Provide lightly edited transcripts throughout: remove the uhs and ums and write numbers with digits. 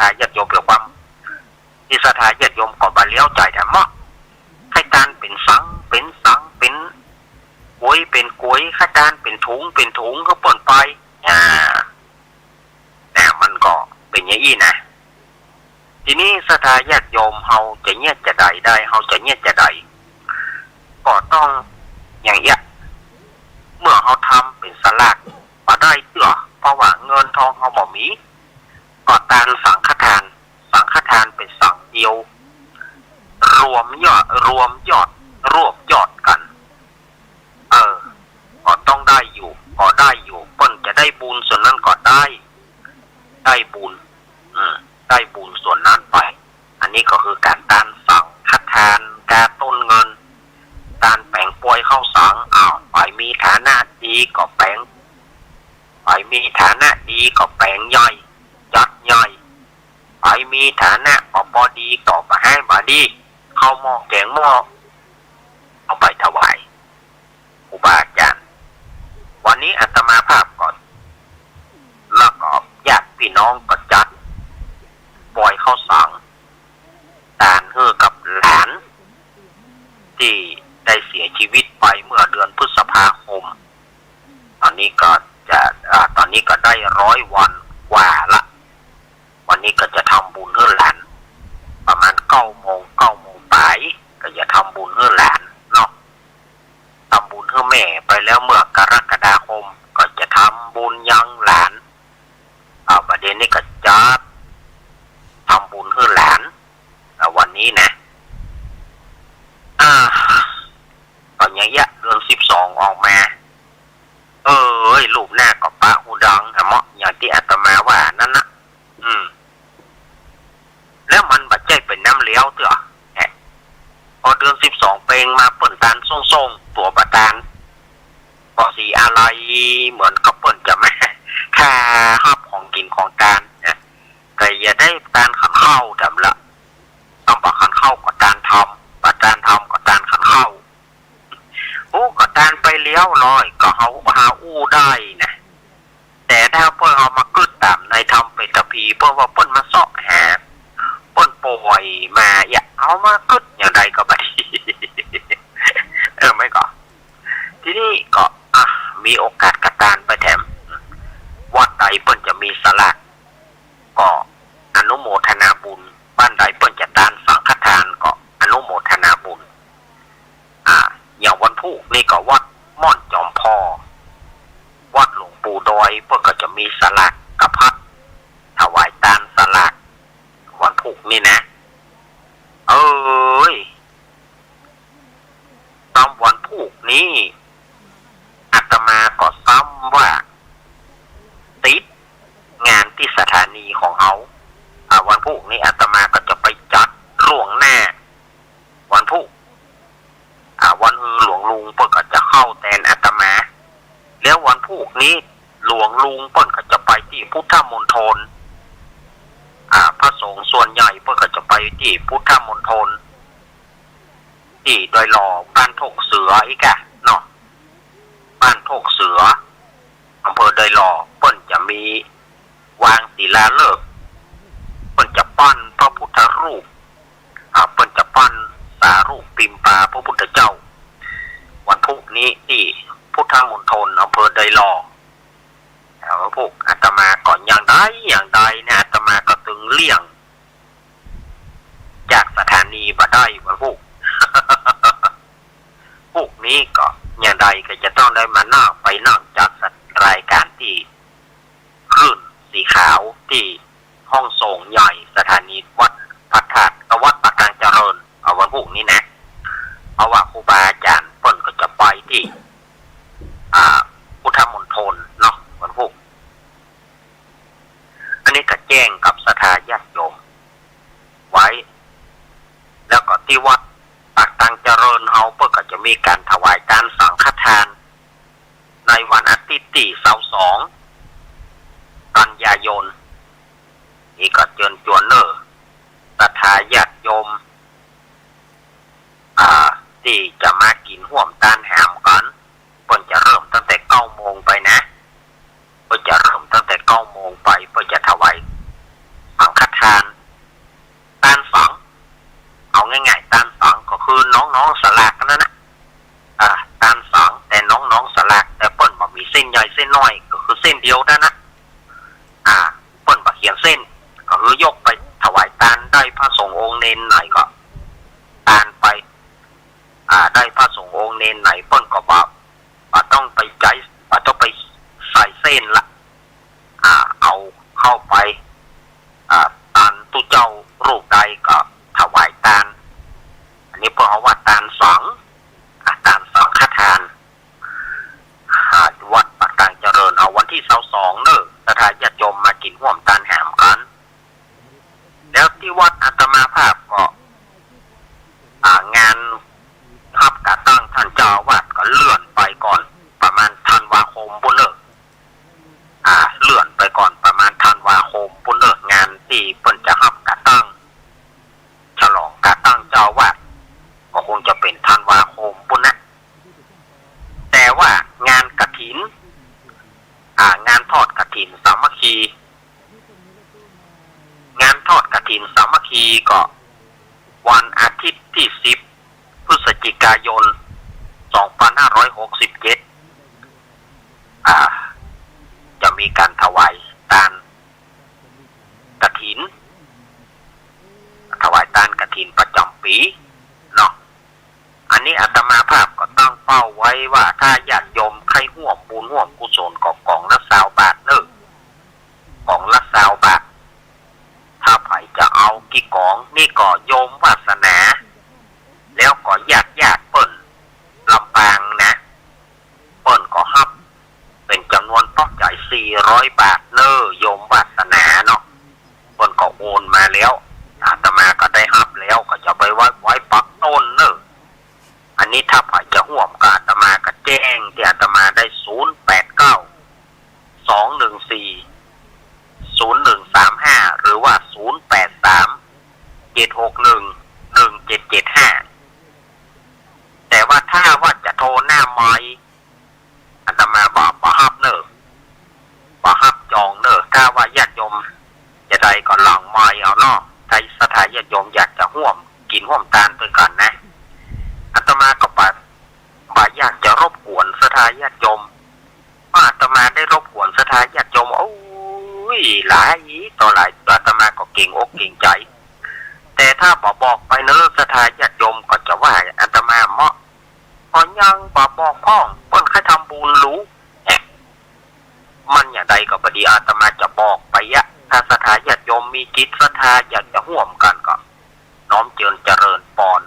ถาญาติโยมเปรียบความที่ศรัทธาญาติโยมก็บาเลี้ยวใจแต่มั่งให้การเป็นสังเป็นกล้วยเป็นกล้วยให้การเป็นถุงก็ป่นไปแต่มันก็เป็นอย่างนี้นะทีนี้ศรัทธาญาติโยมเฮาจะเงียบจะใดได้เฮาจะเงียบจะใดก็ต้องอย่างเงี้ยเมื่อเฮาทำเป็นสลากมาได้เตื้อเพราะว่าเงินทองเฮาบ่มีก็ตามสังฆทานเป็นสังเดียวรวมยอดรวบยอดกันก็ต้องได้อยู่เปิ้นจะได้บุญส่วนนั้นก็ได้บุญได้บุญส่วนนั้นไปอันนี้ก็คือการตานสังฆทานการต้นเงินการแบ่งป่วยเข้าสังไปมีฐานะดีก็แบ่งไปมีฐานะดีก็แบ่งย่อยยัดย่อยไปมีฐานะพอดีต่อมาให้มาดีเข้าหม้อแกงหม้อเอาไปถวายครูบาอาจารย์วันนี้อาตมาภาพก่อนแล้วก็ญาติพี่น้องก็จัดปล่อยเข้าสังตานเฮือกับหลานที่ได้เสียชีวิตไปเมื่อเดือนพฤษภาคมตอนนี้ก็ได้100 วันกว่าละวันนี้ก็จะทำบุญเฮือหลานประมาณ9 โมงไปก็จะทำบุญเฮือหลานเนาะทำบุญเฮือแม่ไปแล้วเมื่อกรกฎาคมก็จะทำบุญยังหลานประเด็นนี้ก็จะทำบุญเฮือหลานวันนี้นะตอนอย่างเงี้ยเดือน12ออกมาลูกหน้ากับปะหูดังเหมาะอย่างที่อาตมาว่านั่นนะแล้วมันบัดใจเป็นน้ำเลี้ยวเถอะพอเดือน12เพลงมาเปิ่นตานส่งตัวประตานพอสีอะไรเหมือนกับเปิ่นจะไม่ค่าห้าของกินของตานนะแต่อย่าได้ตานขันเข้าดำละต้องบอกขันเข้าก็ตานทำประตานทำก็ตานขันเข้าก็ตานไปเลี้ยวลอยก็เขาหาได้นะแต่ถ้าเพื่อเอามากึดตามในทำเป็นตะพีเพื่อว่าเปิ้นมาเสาะหาเปิ้นป่วยมาอย่าเอามากึดอย่างใดก็ไม่ไม่ก็ทีนี้ก็มีโอกาสกระตานไปแถมวัดใดเปิ้นจะมีสลากก็อนุโมทนาบุญบ้านใดเปิ้นจะตานสังฆทานก็อนุโมทนาบุญอย่างวันพุธนี่ก็วัดม่อนจอมพอวัดหลวงปู่ดอยเพื่อก็จะมีสลากกระพัดถวายตานสลากวันพุธนี่นะตามวันพุธนี้อาตมาก็ซ้ำว่าติดงานที่สถานีของเขาวันพุธนี้อาตมาก็จะไปจัดล่วงหน้าวันพุธวันหลวงลุงเพื่อก็จะเข้าแทนอาตมาแล้ววันพุธนี้หลวงลุงเปิ้นก็จะไปที่พุทธมณฑลพระสงฆ์ส่วนใหญ่เปิ้นก็จะไปที่พุทธมณฑลที่ดอยหล่อบ้านโถกเสืออีกเนาะบ้านโถกเสืออำเภอดอยหล่อเปิ้นจะมีวางศิลาฤกษ์เปิ้นจะปั้นพระพุทธรูปเปิ้นจะปั้นสารูปปิมปาพระพุทธเจ้าวันพุธนี้ที่พุทธมณฑลอำเภอดอยหล่อพวกอาตมาก่อนอย่างใดเนี่ยอาตมาก็ตึงเลี่ยงจากสถานีมาได้วันพวกนี้ก็อย่างใดก็จะต้องได้มานั่งไปนั่งจากรายการที่คลื่นสีขาวที่ห้องส่งใหญ่สถานีวัดพระธาตุวัดปากกลางเจริญวันพวกนี้นะเพราะว่าครูบาอาจารย์เปิ้นก็จะไปที่พุทธมณฑลเนาะวันพุธอันนี้ก็แจ้งกับศรัทธาญาติโยมไว้แล้วก็ที่วัดปากกลางเจริญเฮาเปิ้นก็จะมีการถวายการสังฆทานในวันอาทิตย์ที่22 กันยายนนี่ก็เชิญชวนศรัทธาญาติโยมที่จะมากินห่วมตานแหมกันเปิ้นจะเริ่มตั้งแต่9 โมงไปนะเปิ้นจะเริ่มตั้งแต่9 โมงไปเปิ้นจะถวายสังฆท ทานตานฝังเอาง่ายๆตานฝังก็คือน้องๆสลากนั่นนะตานฝังแต่น้องๆสลากแต่เปิ้นบ่มีเส้นใหญ่เส้นน้อยก็คือเส้นเดียวนั่นนะเปิ้นบ่เขียนเส้นก็คือยกไปถวายตานได้พระสงฆ์องค์เนนไหนก็ตานไปได้พระสงฆ์องค์เนนไหนเปิ้นก็บอกว่าต้องไปใจว่าต้องไปใส่เส้นละเอาเข้าไปตานตุเจ้ารูปใดก็ถวายตานอันนี้เปิ้นเอาว่าตานฝังตานฝังฆทานวัดปากกลางเจริญเอาวันที่22เด้อศรัทธาญาติโยมมากินร่วมตานแหมกันแล้วที่วัดอาตมาภาพก็งานรับกะตั้งท่านเจ้าวัดก็เลื่อนไปก่อนประมาณธันวาคมปุ่นเลิกเลื่อนไปก่อนประมาณธันวาคมปุ่นเลิกงานที่เปิ้นจะรับกะตั้งฉลองกะตั้งเจ้าวัดก็คงจะเป็นธันวาคมปุ่นนะแต่ว่างานกฐินงานทอดกฐินสามัคคีงานทอดกฐินสามัคคีก็วันอาทิตย์ที่10พฤศจิกายน2567จะมีการถวายตานกฐินประจำปีเนาะอันนี้อาตมาภาพก็ตั้งเป้าไว้ว่าถ้าญาติโยมใครร่วมบุญร่วมกุศลก็กล่องละ20 บาทเด้อกล่องละ20 บาทถ้าไผจะเอากี่กล่องนี่ก็โยมวาสนาแล้วก็ญาติเปิ้นลำปางนะเปิ้นก็รับเป็นจำนวนต้องจ่าย400 บาทเน้อโยมวาสนาเนาะเปิ้นก็โอนมาแล้วอาตมาก็ได้รับแล้วก็จะไปไว้ปักต้นเน้ออันนี้ถ้าไผจะร่วมกับอาตมาก็แจ้งที่อาตมาได้089 214 0135หรือว่า083 761 1775แต่ว่าถ้าว่าจะโทรหน้าไม้อาตมาบอกบ่ฮับเนอะบ่ฮับจองเนอะถ้าว่าญาติโยมจะได้ก็หลังไม้เอาเนาะถ้าศรัทธาญาติโยมอยากจะร่วมกินร่วมทานด้วยกันนะอาตมาก็บ่อยากจะรบกวนศรัทธาญาติโยมอาตมาได้รบกวนศรัทธาญาติโยมโอ้ยหลายต่อหลายอาตมาก็เก่งอกเก่งใจแต่ถ้าบอกไปเนอะศรัทธาญาติโยมก็จะว่าอาตมาเหมาะพอยังบอกพ้องเปิ้นใครทำบุญรู้มันอย่างใดก็พอดีอาตมาจะบอกไปถ้าศรัทธาญาติโยมมีจิตศรัทธาอยากจะร่วมกันก็น้อมเจริญปอน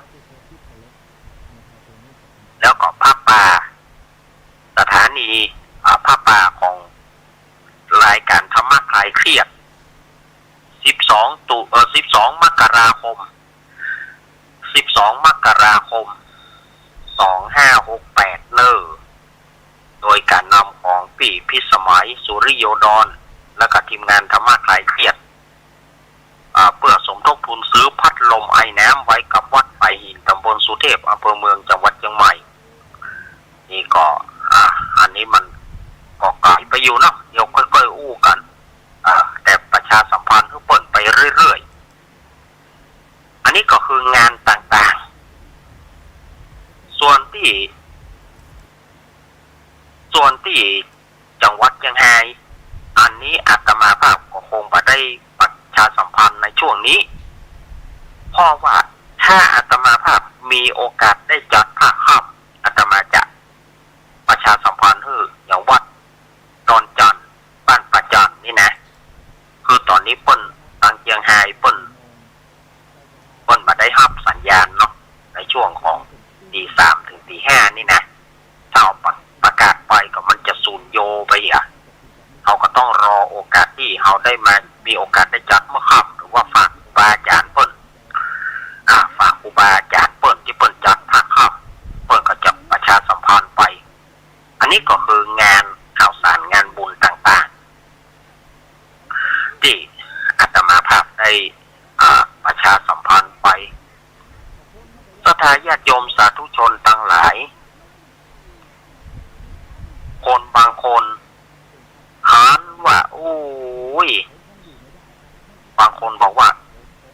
แล้วก็ผ้าป่าสถานีผ้าป่าของรายการธรรมะคลายเครียด12 มกราคม2568เนอโดยการนำของพี่พิสมัยสุริโยดรและก็ทีมงานธรรมะคลายเครียดเพื่อสมทบทุนซื้อพัดลมไอน้ำไว้กับวัดไผ่หินตำบลสุเทพอำเภอเมืองจังหวัดเชียงใหม่นี่ก็อันนี้มันก็ไกลไปอยู่เนาะเดี๋ยวค่อยๆอู้กันแต่ประชาสัมพันธ์ให้เปิดไปเรื่อยๆอันนี้ก็คืองานต่างๆส่วนที่จังหวัดเชียงรายอันนี้อาตมาภาพก็คงไปได้ประชาสัมพันธ์ในช่วงนี้เพราะว่าถ้าอาตมาภาพมีโอกาสได้จัดภาคค่ำอาตมาจะประชาสัมพันธ์อย่างวัดดอนจันทร์บ้านป่าจันนี่นะคือตอนนี้เปิ้นทางเชียงรายเปิ้นมาได้รับสัญญาณเนาะในช่วงของตี 3 ถึงตี 5นี่นะถ้าเอาประกาศไปก็มันจะสูญโยไปเขาก็ต้องรอโอกาสที่เขาได้มามีโอกาสได้จัดเมื่อค่ำหรือว่าฝากครูบาอาจารย์เปิ้นฝากครูบาอาจารย์เปิ้นที่เปิ้นจัดภาคค่ำเปิ้นก็จะประชาสัมพันธ์ไปอันนี้ก็คืองานข่าวสารงานบุญต่างๆที่อาตมาภาพได้ประชาสัมพันธ์ไปศรัทธาญาติโยมสาธุชนทั้งหลายคนบางคนหานว่าโอ้ยบางคนบอก บอกว่า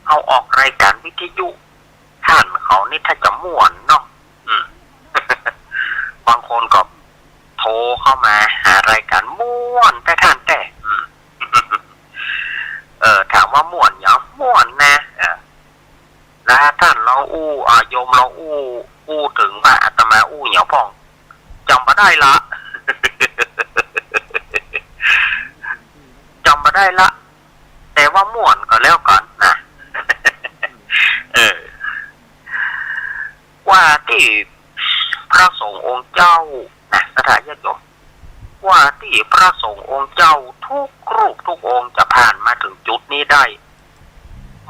เอาออกรายการวิทยุท่านเขานี่ถ้าจะม่วนเนาะ บางคนก็โทรเข้ามาหารายการม่วนแต่ท่านแต่ ถามว่าม่วนอย่างม่วนนะแล้วท่านเราโยมเราถึงว่าอาตมาอย่างพ่องจำมาได้ละ จำมาได้ละแต่ว่าม่วนก็แล้วกันนะ ว่าที่พระสงฆ์องค์เจ้านะสถานญาติโยมว่าที่พระสงฆ์องค์เจ้าทุกรูปทุกองค์จะผ่านมาถึงจุดนี้ได้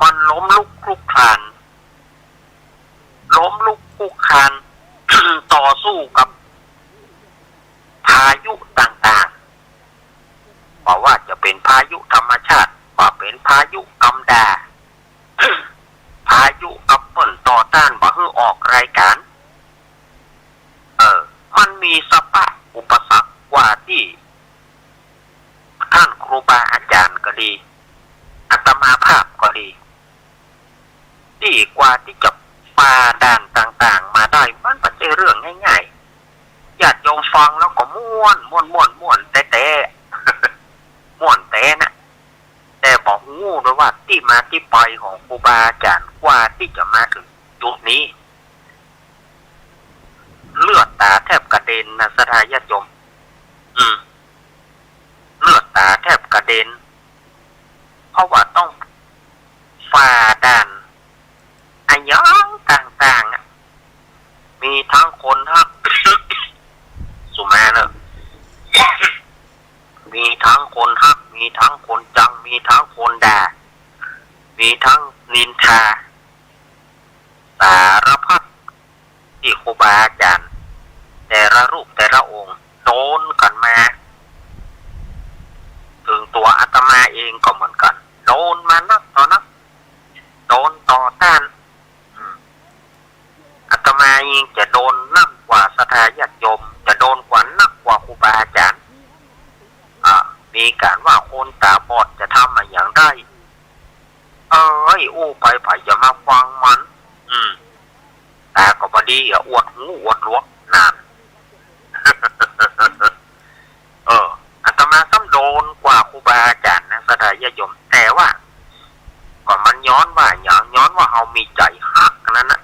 มันล้มลุกคลุกคลานต่อสู้กับพายุต่างๆบอกว่าจะเป็นพายุธรรมชาติว่าเป็นพายุกำดา พายุอัปเปิลต่อต้านบ่ให้ออกรายการมันมีสภาพอุปสรรคกว่าที่ท่านครูบาอาจารย์ก็ดีอาตมาภาพก็ดีที่กว่าที่จะฝ่าด่านต่างๆมาได้มันไม่ใช่เรื่องง่ายๆญาติโยมฟังแล้วก็ม่วนแต่ม่วนแต่นะแต่บอกงูด้วยว่าที่มาที่ไปของครูบาอาจารย์กว่าที่จะมาถึงจุดนี้เลือดตาแทบกระเด็นนะสถานญาติโยมเลือดตาแทบกระเด็นเพราะว่าต้องฝ่าด่านอายุต่างๆมีทั้งคนฮัก สุมาเนอะมีทั้งคนฮักมีทั้งคนจังมีทั้งคนด่ามีทั้งนินทาสารพัดที่ครูบาอาจารย์แต่ละรูปแต่ละองค์โดนกันมาถึงตัวอาตมาเองก็เหมือนกันโดนมานักต่อนักโดนต่อต้านอาตมาเองจะโดนนักกว่าศรัทธาญาติโยมจะโดนกว่านักกว่าครูบาอาจารย์มีการว่าคนตาบอดจะทำมาอย่างไรไปอย่ามาฟังมันแต่ก็พอดีอวดหูอวดลวกนาน อาตมาซ้ำโดนกว่าครูบาอาจารย์นะศรัทธาญาติโยมแต่ว่าก่อนมันย้อนว่าเฮามีใจหักนั้นนะ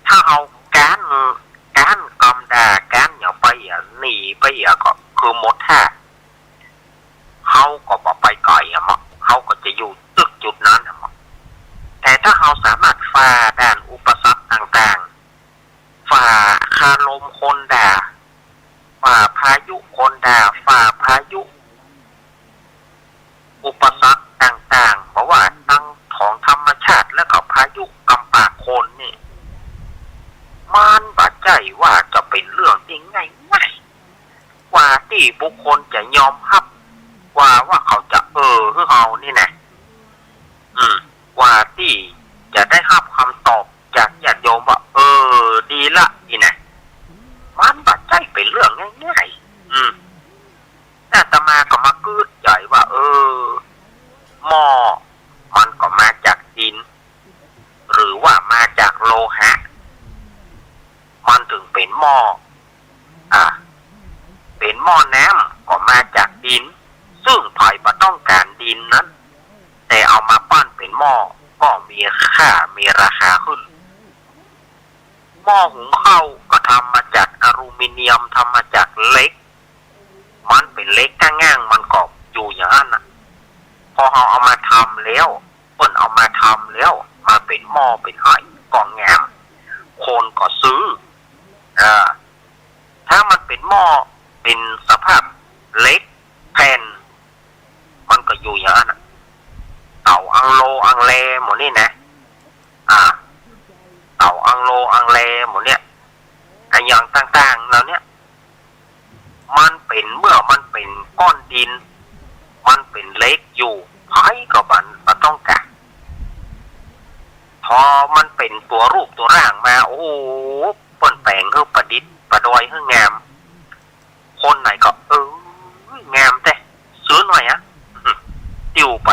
ถ้าเฮาการกำดาการอย่าไปหนีไปก็คือหมดท่าเฮาก็บ่ไปไกลมั้งเฮาก็จะอยู่ตึกจุดนั้นมั้งแต่ถ้าเฮาสามารถฝ่าด่านอุปสรรคต่างๆฝ่าคาลมคนด่าฝ่าพายุคนด่าฝ่าพายุอุปสรรคต่างๆเพราะว่าทั้งของธรรมชาติและก็พายุกำปากโคนนี่มันบัดใจว่าจะเป็นเรื่องที่ง่ายกว่าที่บุคคลจะยอมรับว่าเขาจะคือเขานี่นะกว่าที่จะได้รับคำตอบจากญาติโยมว่าดีละนี่นะมันบัดใจเป็นเรื่องง่ายๆแต่อาตมาก็มากืดใจว่าหม้อมันก็มาจากดินหรือว่ามาจากโลหะมันถึงเป็นหม้อเป็นหม้อน้ำก็มาจากดินซึ่งไผ่บ่ต้องการดินนั้นแต่เอามาปั้นเป็นหม้อก็มีค่ามีราคาขึ้นหม้อหุงข้าวก็ทำมาจากอลูมิเนียมทำมาจากเหล็กมันเป็นเหล็กง่างมันก็อยู่อย่างนั้นนะพอเอามาทำแล้วเอามาทำแล้วมาเป็นหม้อเป็นหอยกล่องแงมคนก็ซื้อถ้ามันเป็นหม้อเป็นสภาพเล็กแผ่นมันก็อยู่อย่างนั้นเต่าอังโลอังเลหมดนี่นะเต่าอังโลอังเลหมดเนี่ยอย่างต่างๆแล้วเนี่ยมันเป็นเมื่อมันเป็นก้อนดินมันเป็นเล็กอยู่ไผ่ก็บันก็ต้องการพอมันเป็นตัวรูปตัวร่างมาโอ้เปิ้นแปลงเฮาประดิษฐ์ประดอยเฮางามคนไหนก็งามแต่ซื้อหน่อยติ้วไป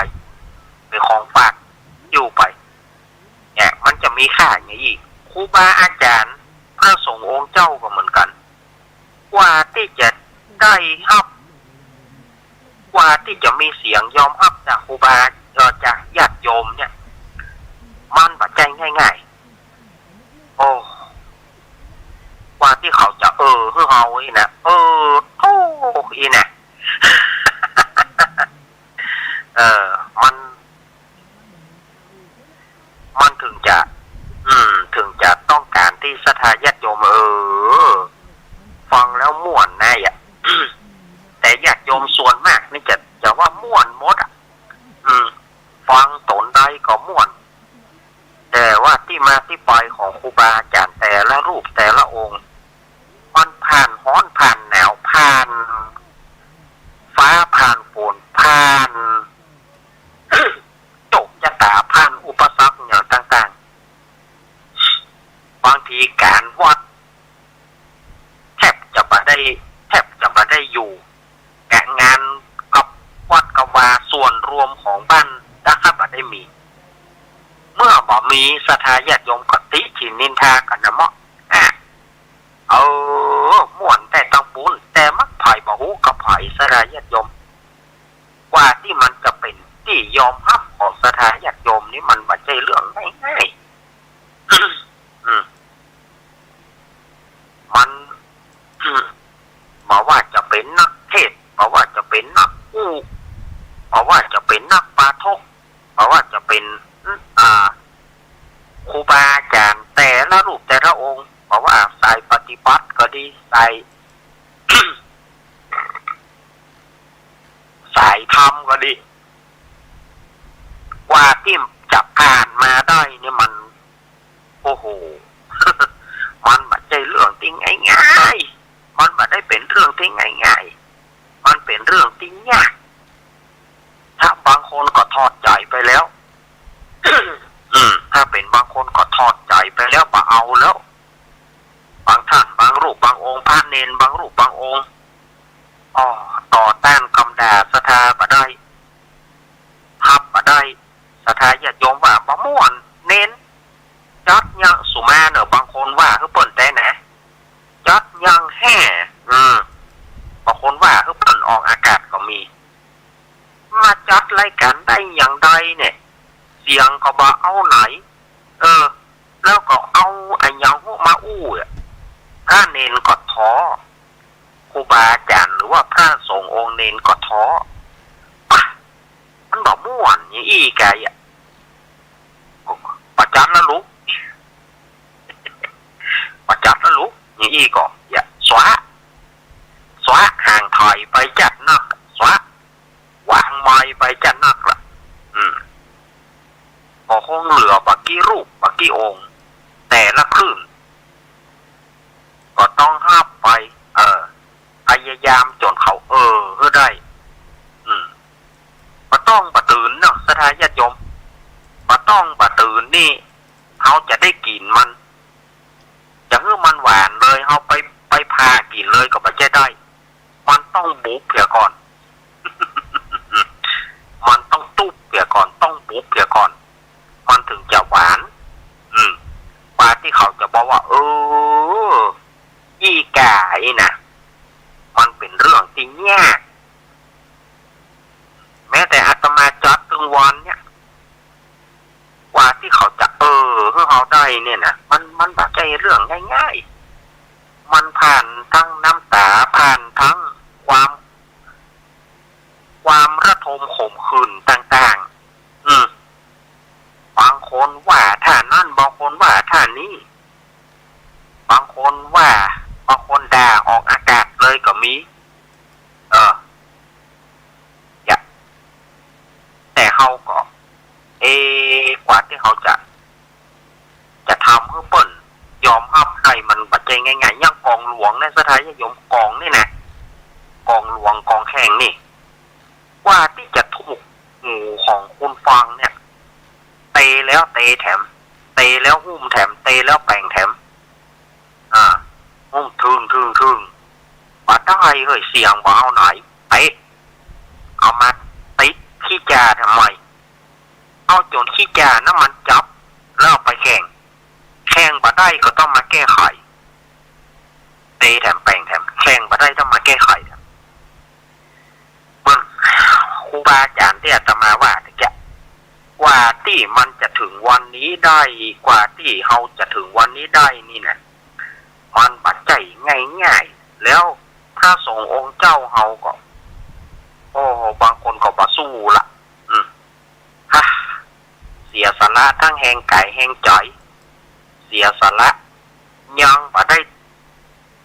เป็นของ ของฝากอยู่ไปเนี่ยมันจะมีค่าอย่างนี้อีกครูบาอาจารย์พระสงฆ์องค์เจ้าก็เหมือนกันกว่าที่จะได้รับกว่าที่จะมีเสียงยอมรับจากครูบาจากญาติโยมเนี่ยมันปัจจัยง่ายๆโอ้กว่าที่เขาจะคือเอาอีนะโอ้อีนะ มันถึงจะต้องการที่ศรัทธาญาติโยมฟังแล้วม่วนแน่อ่ะ แต่ญาติโยมส่วนมากนี่จะว่าม่วนหมดอ่ะฟังตนใดก็ม่วนแต่ว่าที่มาที่ไปของครูบาอาจารย์แต่ละรูปแต่ละองค์มันผ่านฮ้อนผ่านหนาวผ่านฟ้าผ่านฝนผ่านตกจะตาผ่านอุปสรรคอย่างต่างๆบางทีการวัดแทบจะไม่ได้อยู่แกะงานกับวัดกับวาส่วนรวมของบ้านนะครับไม่ได้มีเมื่อบ่มีศรัทธาญาติโยมกติฉินนินทากันนะเมาะม่วนแต่ต้องบุญแต่มักไผ่บ่ฮู้กับไผ่ศรัทธาญาติโยมกว่าที่มันจะเป็นที่ยอมรับของศรัทธาญาติโยมนี่มันบ่ใช่เรื่องง่ายๆมันบอกว่าจะเป็นนักเทศบอกว่าจะเป็นนักอู้บอกว่าจะเป็นนักปาทกบอกว่าจะเป็นครูบาอาจารย์แต่ละรูปแต่ละองค์บอกว่าสายปฏิบัติก็ดีสาย สายธรรมก็ดีกว่าที่จะผ่านมาได้เนี่ยมันโอ้โห มันไม่ใช่เรื่องที่ง่ายๆมันไม่ได้เป็นเรื่องที่ง่ายๆมันเป็นเรื่องที่ยากถ้าบางคนก็ทอดใจไปแล้ว ถ้าเป็นบางคนก็ทอดใจไปแล้วบ่เอาแล้วบางท่านบางรูปบางองค์พระเนนบางรูปบางองค์ต่อต้านคำด่าศรัทธาบ่ได้ฮับบ่ได้ศรัทธาญาติโยมว่าบ่ม่วนเน้นจัดยังสุมาเนอะบางคนว่าคือเปิ้นแต่นะจัดยังแห่บางคนว่าคือเปิ้นออกอากาศก็มีมาจัดรายการได้อย่างใดเนี่ยเสียงก็บ่เอาไหนแล้วก็เอาไอ้ยังมาอู้อ่ะพระเนนก็ท้อครูบาอาจารย์หรือว่าพระสงฆ์องค์เนนก็ท้อมันบ่ม่วนอย่างอี้ไกอ่ะประจันแล้วลุกประจันแล้วลุกอย่างอี้ก็อย่าสวะห่างถอยไปจัดนักสวะวางไม้ไปจัดนักล่ะก็คงเหลือบักกี้รูปบักกี้องค์แต่ละคืนก็ต้องห้ามไปพยายามจนเขาได้มาต้องปะตื่นเนาะศรัทธาญาติโยมมาต้องปะตื่นนี่เขาจะได้กินมันจะให้มันหวานเลยเขาไปพากินเลยก็ไม่ได้มันต้องบุบเพียก่อน มันต้องตุ๊บเพียก่อนต้องบุบเพียก่อนมันถึงจะหวานปลาที่เขาจะบอกว่ายี่กายนะมันเป็นเรื่องที่ยากแม้แต่อาตมาจัดตึงวันเนี่ยกว่าที่เขาจะให้เขาได้เนี่ยนะมันแบบใจเรื่องง่ายๆมันผ่านทั้งน้ำตาผ่านทั้งความระทมขมขื่นต่างๆบางคนว่าท่านั่นบางคนว่าท่านี้บางคนด่าออกอากาศเลยก็มีแต่เขาก็กว่าที่เขาจะทำให้เปิ้นยอมรับให้มันปัจจัยง่ายๆอย่างกองหลวงในสถานยยมกองนี่นะกองหลวงกองแข่งนี่กว่าที่จะถูกหูของคุณฟังเนี่ยเตะแล้วเตะแถมเตะแล้วหุ้มแถมเตะแล้วแป่งแถมหุ้มทึงมาได้เฮ้ยเสียงว่าเอาไหนเอามาติดขี้จาทำไม เอาจนขี้จาน้ำมันจับแล้วเอาไปแข่งบ่ได้ก็ต้องมาแก้ไขเตะแถมแปลงแถมแข่งบ่ได้ต้องมาแก้ไขมันครูบาอาจารย์ที่อาตมาว่าตะแกกว่าที่มันจะถึงวันนี้ได้กว่าที่เราจะถึงวันนี้ได้นี่นะมันปัจจัยง่ายๆแล้วพระสงฆ์องค์เจ้าเฮาก็โอ้บางคนก็บ่สู้ละฮะเสียสละทั้งแห่งกายแห่งใจเสียสละยังบ่ได้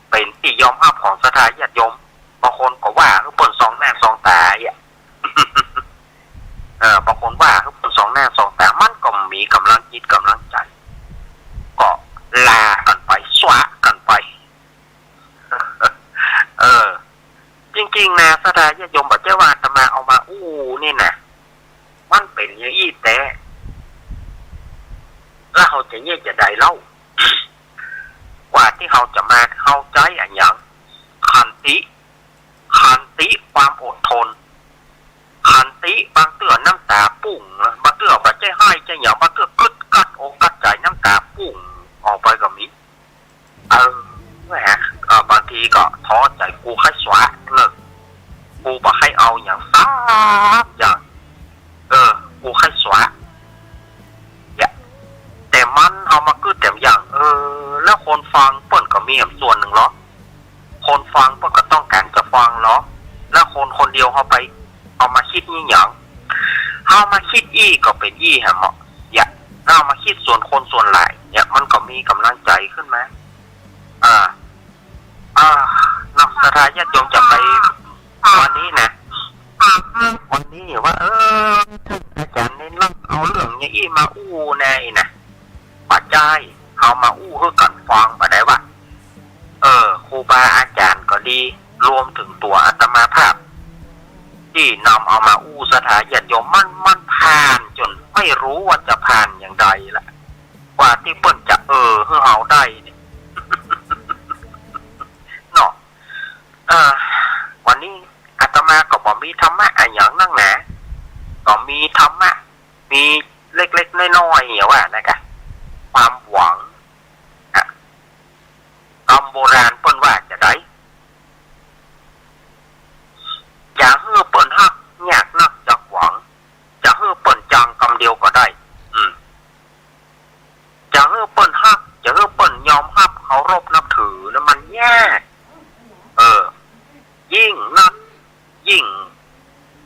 เป็นที่ยอมรับของศรัทธาญาติโยมบางคนก็ว่าเปิ้นสองหน้าสองตาอ่ะ บางคนว่าเปิ้นสองหน้าสองตามันก็มีกำลังจิตกำลังใจก็ลากันไปสวะกันไป จริงๆนะศรัทธาญาติโยมบ่เจ้าว่าอาตมาเอามาอู้นี่นะมันเป็นอย่างอี้แต่แล้วเขาจะจะได้เล่ากว่าที่เขาจะมาเข้าใจอย่างขันติความอดทนขันติบางเตื้อน้ำตาปุ่งบางเตื้อบ่ใจให้ใจหยาบางเตื้อกึดกัดอกกัดใจน้ำตาปุ่งออกไปก็มีแหมบางทีก็ท้อใจกูให้สวะเลิกกูบ่ให้เอาอย่างซักอย่างกูให้สวะแต่มันเอามากึดแต่อย่างแล้วคนฟังเปิ้นก็มีส่วนหนึ่งเหรอคนฟังเปิ้นก็ต้องการจะฟังเหรอแล้วคนเดียวเขาไปเอามาคิดนี่อย่างเอามาคิดอี้ก็เป็นอี้ฮะเหมาะเอามาคิดส่วนคนส่วนหลายเนี่ยมันก็มีกำลังใจขึ้นไหมนักศรัทธาญาติโยมจะไปวันนี้นะวันนี้ว่าอาจารย์เน้นเอาเรื่องอย่างอี้มาอู้ในนะปัจจัยเอามาอู้ให้กันฟังมาได้ว่าครูบาอาจารย์ก็ดีรวมถึงตัวอาตมาภาพที่นำเอามาอู้ศรัทธาญาติโยมมันผ่านจนไม่รู้ว่าจะผ่านอย่างไรล่ะกว่าที่เปิ้นจะให้เอาได้เนี่ย เนาะวันนี้อาตมาก็บอกมีธรรมะอะไรอย่างนั่งนะก็มีธรรมะมีเล็กๆน้อยๆอย่างว่านะครับความหวังคำโบราณเปิ้นว่าจะได้อย่าเฮือเปิ้นฮักยากนักจากหวังจะเฮือเปิ้นจังคำเดียวก็ได้จะเฮือเปิ้นฮักจะเฮือเปิ้นยอมรับเคารพนับถือแล้วมันยากยิ่งนักยิ่ง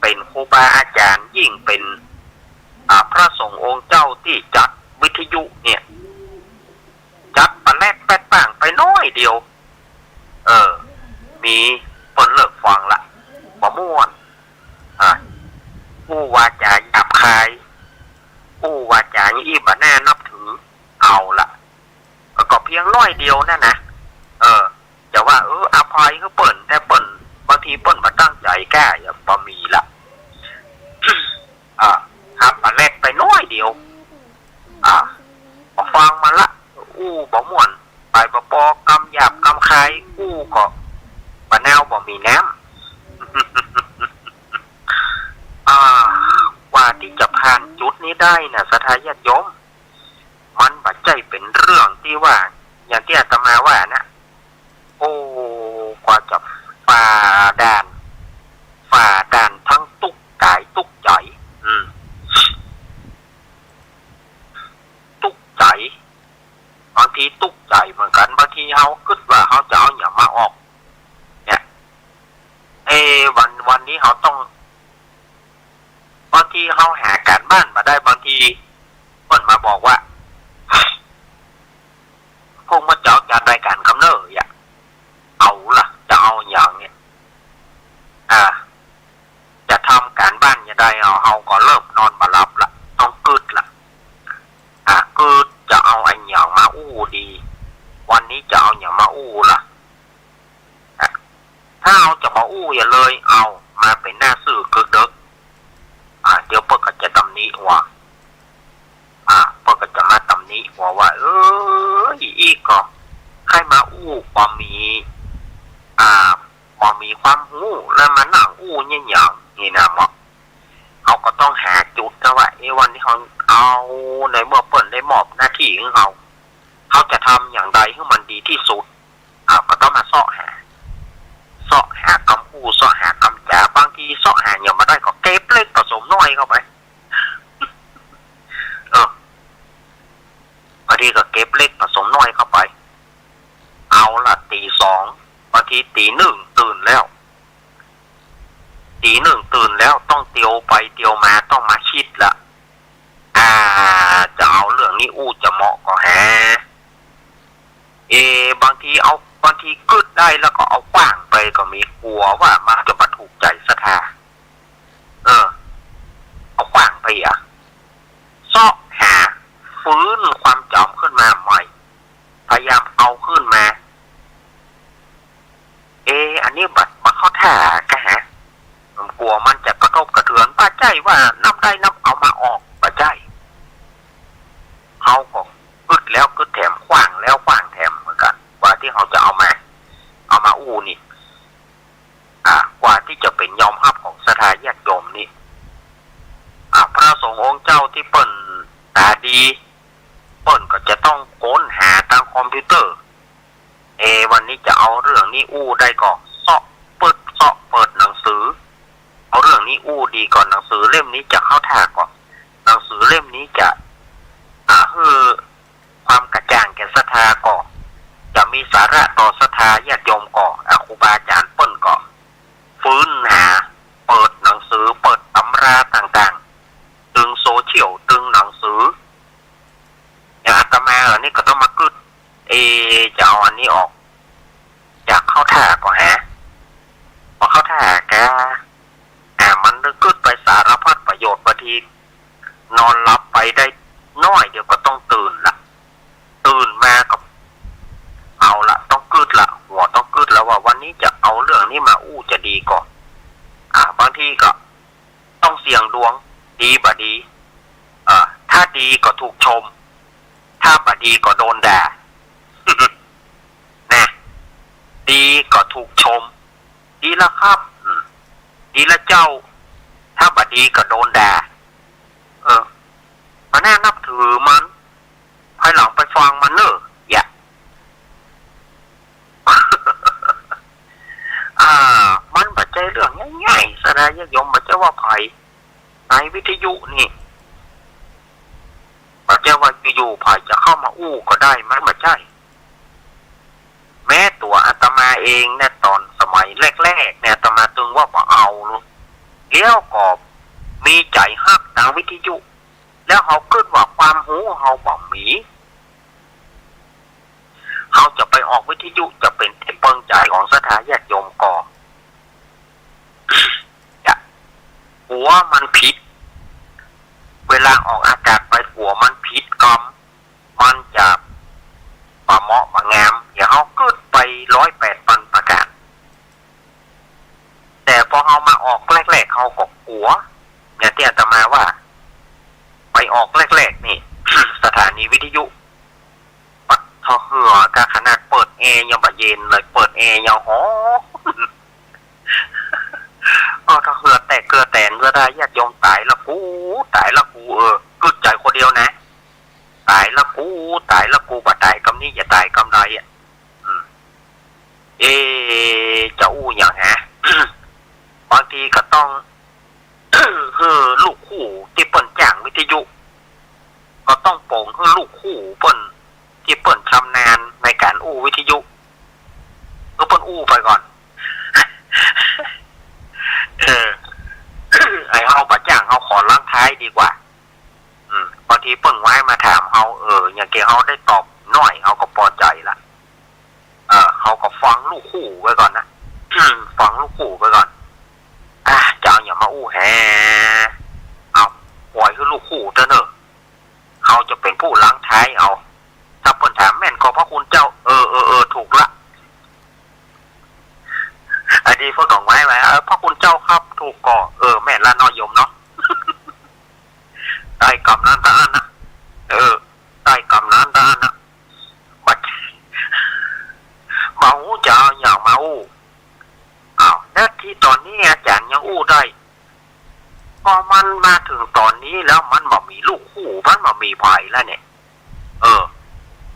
เป็นครูบาอาจารย์ยิ่งเป็นพระสงฆ์องค์เจ้าที่จัดวิทยุเนี่ยจัดปะแลกแป๊ดป่างไปน้อยเดียวมีเปิ้นเลิกฟังละบ่ม่วนผู้วาจาหยาบคายผู้วาจาอีบ่น่านับถือเอาละก็เพียงน้อยเดียวนั่นนะจะว่าอภัยก็เปิ้นแต่เปิ้นบางทีเปิ้นบ่ตั้งใจแก้อย่าบ่มีละครับปะแลกไปน้อยเดียวฟังมาละบ่ม่วนไปบ่ปอกำหยาบกำคายก็บ่แนวบ่มีน้ำ ว่าที่จะผ่านจุดนี้ได้นะศรัทธาญาติโยมมันบ่ใจเป็นเรื่องที่ว่าอย่างที่อาตมาว่านะกว่าจะฝ่าด่านทั้งตุกกายตุกใจตุกใจบางทีตุกใจเหมือนกันบางทีเขาคิดว่าเขาจะเอาอย่างมาออกเนี่ยวันนี้เขาต้องบางทีเขาหาการบ้านมาได้บางทีคนมาบอกว่าพวกมาเจ้าจะได้การคำเนอเอาล่ะจะเอาอย่างเนี้ยจะทำการบ้านจะได้เอาก็เริ่มนอนบ่หลับละต้องกึดละกึดจะเอาไอ้อย่างมาอู้ดีวันนี้จะเอาอย่างมาอู้ล่ะถ้าเอาจะมาอู้อย่าเลยเอามาเป็นหน้าสื่อกึกเด็กเดี๋ยวเปิ้ลก็จะตำหนิว่าเปิ้ลก็จะมาตำหนิว่าอีกก็ให้มาอู้บ่มีความรู้แล้วมานั่งอู้เนี่ยอย่างนี่นะหมอเขาก็ต้องหาจุดนะว่า วันที่เขาเอาในเมื่อเปิดได้มอบหน้าที่ของเขาจะทำอย่างใดให้มันดีที่สุดก็ต้องมาเสาะหากำอู้เสาะหากำจ๋าบางทีเสาะหาอย่างมาได้ก็เก็บเล็กผสมน้อยเข้าไปบางทีก็เก็บเล็กผสมน้อยเข้าไปเอาละตี 2บางทีตี 1ตื่นแล้วตี 1ตื่นแล้วต้องเตียวไปเตียวมาต้องมาคิดละจะเอาเรื่องนี้อู้จะเหมาะก็แฮบางทีกึดได้แล้วก็เอาขว้างไปก็มีกลัวว่ามันจะมาถูกใจศรัทธาเอาขว้างไปเสาะหาฟื้นความจำขึ้นมาใหม่พยายามเอาขึ้นมาอันนี้บัดมาเข้าท่ากะฮะผมกลัวมันจะกระทบกระเทือนป้าใจว่านับได้นับเอามาออกป้าใจเขาก็กึดแล้วกึดแถมขว้างแล้วขว้างแถมเหมือนกันกว่าที่เขาจะเอามาอู้นี่กว่าที่จะเป็นยอมรับของศรัทธาญาติโยมนี่พระสงฆ์องค์เจ้าที่เปิ้นตาดีเปิ้นก็จะต้องค้นหาทางคอมพิวเตอร์วันนี้จะเอาเรื่องนี้อู้ได้ก่อนเปิดหนังสือเอาเรื่องนี้อู้ดีก่อนหนังสือเล่มนี้จะเข้าท่าก่อนหนังสือเล่มนี้จะคือความกระจ่างแก่ศรัทธาก่อนจะมีสาระต่อศรัทธาญาติโยมก่อนครูบาอาจารย์เปิ้นก่อนฟื้นหาเปิดหนังสือเปิดตำราต่างๆตึงโซเชียลตึงหนังสืออย่างอาตมานี่ก็ต้องมากึดจะเอาอันนี้ออกอยากเข้าท่าก่อนพอเข้าท่าแกมันนึกกึดไปสารพัดประโยชน์บางทีนอนหลับไปได้น้อยเดี๋ยวก็ต้องตื่นมากับเอาละต้องกึดละหัวต้องกึดแล้วว่าวันนี้จะเอาเรื่องนี้มาอู้จะดีก่อนบางทีก็ต้องเสี่ยงดวงดีบ่ดีถ้าดีก็ถูกชมถ้าบ่ดีก็โดนด่านะดีก็ถูกชมดีแล้วครับดีแล้วเจ้าถ้าบ่ดีก็โดนด่ามันน่านับถือมันภายหลังไปฟังมันเนอะมันบัดใจเรื่องง่ายๆสดายยมบัดใจว่าไผ่ในวิทยุนี่บัดใจว่าอยู่ไผ่จะเข้ามาอู้ก็ได้มันบัดใจแม้ตัวอาตมาเองเนี่ยตอนสมัยแรกๆเนี่ยอาตมาตึงว่าบ่เอาลูกเลี้ยวก็มีใจฮักทางวิทยุแล้วเขาคิดว่าความหูเขาบ่มีเขาจะไปออกวิทยุจะเป็นที่เปิงใจของศรัทธาญาติโยมก่อหัวมันผิดเวลาออกอากาศไปหัวมันผิดกรรมมันจะป่าเหมาะป่างามอย่าเขาเกิดไป108 ปันประการแต่พอเขามาออกแรกๆเขาก็หัวเนี่ยที่อาตมาว่าไปออกแรกๆนี่ สถานีวิทยุปัดทอเหือกะขนาดเปิดแอร์ยังบะเย็นเลยเปิดแอร์ยังหอทอเหือแตกเกลือแตนเมื่อได้ญาติโยมตายละกูกึดใจคนเดียวนะตายละกูบ่ตายกำนี้อย่าตายกำไรจะอู้อย่างฮะ บางทีก็ต้อง ลูกคู่ที่เปิ้นจ้างวิทยุก็ต้องโป่งให้ลูกคู่เปิ้นที่เปิ้นชำนาญในการอู้วิทยุเปิ้นอู้ไปก่อน ไอ้เฮาบ่จ้างเฮาขอล้างท้ายดีกว่าบางทีเปิ้นไว้มาถามเฮาอย่างเกี่ยวเฮาได้ตอบน้อยเฮาก็พอใจละเฮาก็ฟังลูกคู่ไว้ก่อนนะ ฟังลูกคู่ไว้ก่อนจะเอาอย่ามาอู้แฮเอาปล่อยให้ลูกคู่เถอะเนอะเขาจะเป็นผู้ล้างท้ายเอาถ้าเปิ้นถามแม่นขอพระคุณเจ้าถูกละอันนี้เพิ่นของไว้พระคุณเจ้าครับถูกก่อแม่นละน้อยยมเนาะ ได้กำนั้นตาอันนะได้กำนั้นตาอันนะบัดมาอู้จะเอาอย่างมาอู้แล้วที่ตอนนี้อาจารย์ยังอู้ได้พอมันมาถึงตอนนี้แล้วมันบ่ ไปแล้วเนี่ย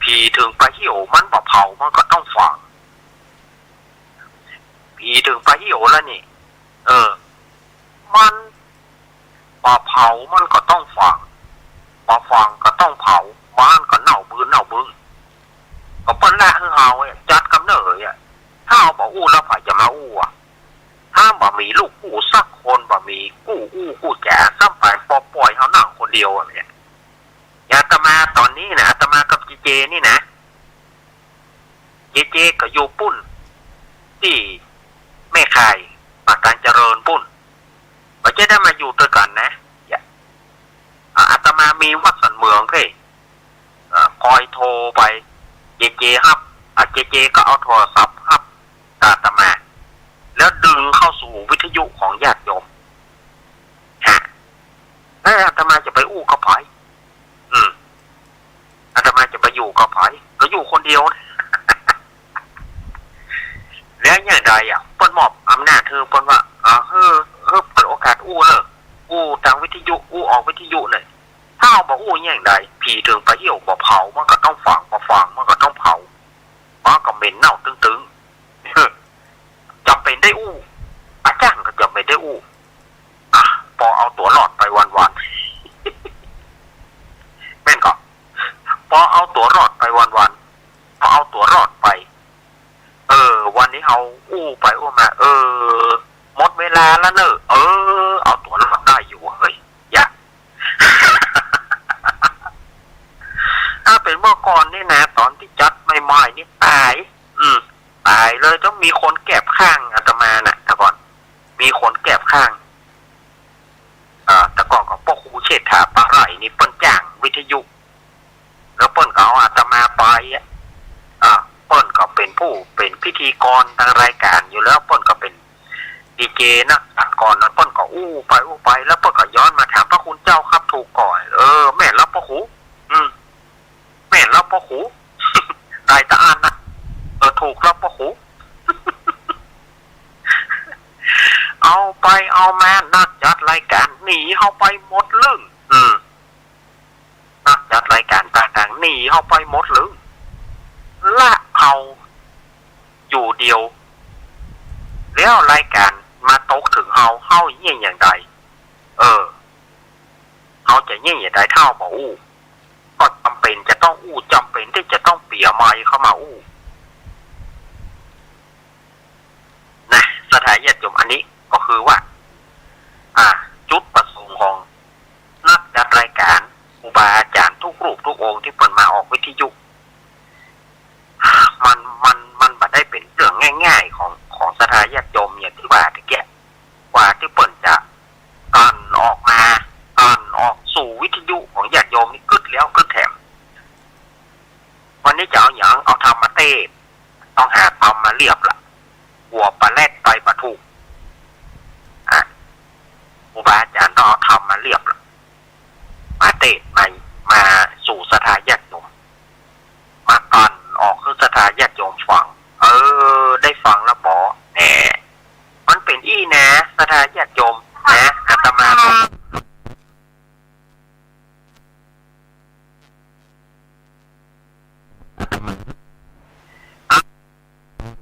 ผีถึงไปเหี่ยวมันบ่เผามันก็ต้องฝังผีถึงไปเหี่ยวแล้วนี่มันบ่เผามันก็ต้องฝังบ่ฝังก็ต้องเผาบ้านก็เน่าบึ้งก็เปิ้นละให้เฮาจัดกำเนิดถ้าเอาบ่อู้แล้วไผจะมาอู้ถ้าบ่มีลูกอู้สักคนบ่มีกู้แก่ซ้ำไปปล่อยเฮานั่งคนเดียวเนี่ยอาตมาตอนนี้นะอาตมากับเจนี่นะเจก็อยู่ปุ้นที่แม่ข่ายปากการเจริญปุ้นก็จะได้มาอยู่ด้วยกันนะอาตมามีวัดสันเมืองเคยคอยโทรไปเจครับเจก็เอาโทรศัพท์ครับอาตมาแล้วดึงเข้าสู่วิทยุของญาติโยมแล้วอาตมาจะไปอู้กับไผอาตมาจะไปอยู่กับไผก็อยู่คนเดียวแล้วอย่างใดเปิ้นมอบอำนาจเธอเปิ้นว่าเปิดโอกาสอู้เลยอู้ทางวิทยุอู้ออกวิทยุเลยถ้าเอาบ่อู้อย่างใดผีถึงไปเหี่ยวบ่เผามันก็ต้องฝังบ่ฝังมันก็ต้องเผามันก็เหม็นเน่าตึงจำเป็นได้อู้อาจารย์ก็จำเป็นได้อู้พอเอาตัวรอดไปวันๆแม่นก็พอเอาตัวรอดไปวันๆพอเอาตัวรอดไปวันนี้เอาอู้ไปอู้มาหมดเวลาแล้วเนอะเอาตัวรอดได้อยู่เฮ้ยอย่า ถ้าเป็นเมื่อก่อนนี่นะตอนที่จัดใหม่ๆนี่ตายเลยต้องมีคนแก็บข้างอาตมาน่ะแต่ก่อนมีคนแก็บข้างแต่ก่อนของพวกครูเชษฐาปะไหลนี่เปิ้นจ้างวิทยุแล้วเปิ้นก็เอาอาตมาไปเปิ้นก็เป็นพิธีกรทางรายการอยู่แล้วเปิ้นก็เป็นดีเจนะตัดก่อนแล้วเปิ้นก็อู้ไปแล้วเปิ้นก็ย้อนมาถามพระคุณเจ้าครับถูกก่อนแม่รับพระครูแม่รับพระครูตายตาอันนะถูกรับพระครูเอาไปเอามานักจัดรายการหนีเข้าไปหมดลึ่งนักจัดรายการต่างๆหนีเข้าไปหมดลึ่งละเอาอยู่เดียวแล้วรายการมาตกถึงเฮาเยี่ยงอย่างใดเฮาจะเยี่ยงอย่างใดเท่าบ่อู้ก็จำเป็นจะต้องอู้จำเป็นที่จะต้องเปี่ยไมค์เข้ามาอู้นะสถานญาติโยมอันนี้ก็คือว่าจุดประสงค์ของนักจัดรายการครูบาอาจารย์ทุกรูปทุกองค์ที่เปิดมาออกวิทยุมันบ่ได้เป็นเรื่องง่ายๆของสถานญาติโยมอย่างที่ว่าตะเกียกว่าที่เปิดจะอ่านออกสู่วิทยุของญาติโยมนี่กึดแล้วกึดแถมวันนี้จะเอาอย่างเอาทำมาเต้ต้องหาทำมาเรียบละหัวปลาแรดไปปลาถูกครูบาอาจารย์ต้องเอาทำมาเรียบละมาเต้มาสู่สถานญาติโยมมาอ่านออกคือสถานญาติโยมฟังได้ฟังแล้วบอกแหมมันเป็นอี้นะสถานญาติโยมนะอาตมา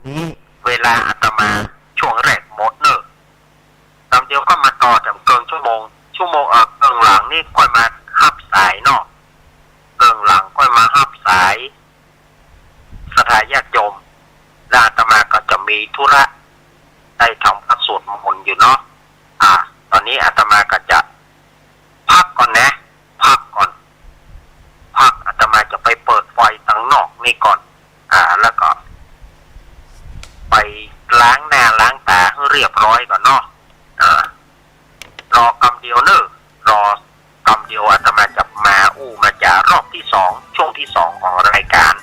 นี่เวลาอาตมาช่วงแรกหมดเนอะตามเดียวก็มาต่อจากเกินชั่วโมงเกินหลังนี่ค่อยมาฮับสายเนาะเกินหลังค่อยมาฮับสายสถานญาติโยมและอาตมาก็จะมีธุระได้ทำพระสวดมนต์อยู่เนาะตอนนี้อาตมาก็จะพักก่อนนะพักอาตมาจะไปเปิดไฟตั้งนอกนี่ก่อนแล้วก็ไปล้างหน้าล้างตาให้เรียบร้อยก่อนเนาะรอกำเดียวรอกำเดียวอาตมาจะมามาจากรอบที่2ช่วงที่2ของรายการ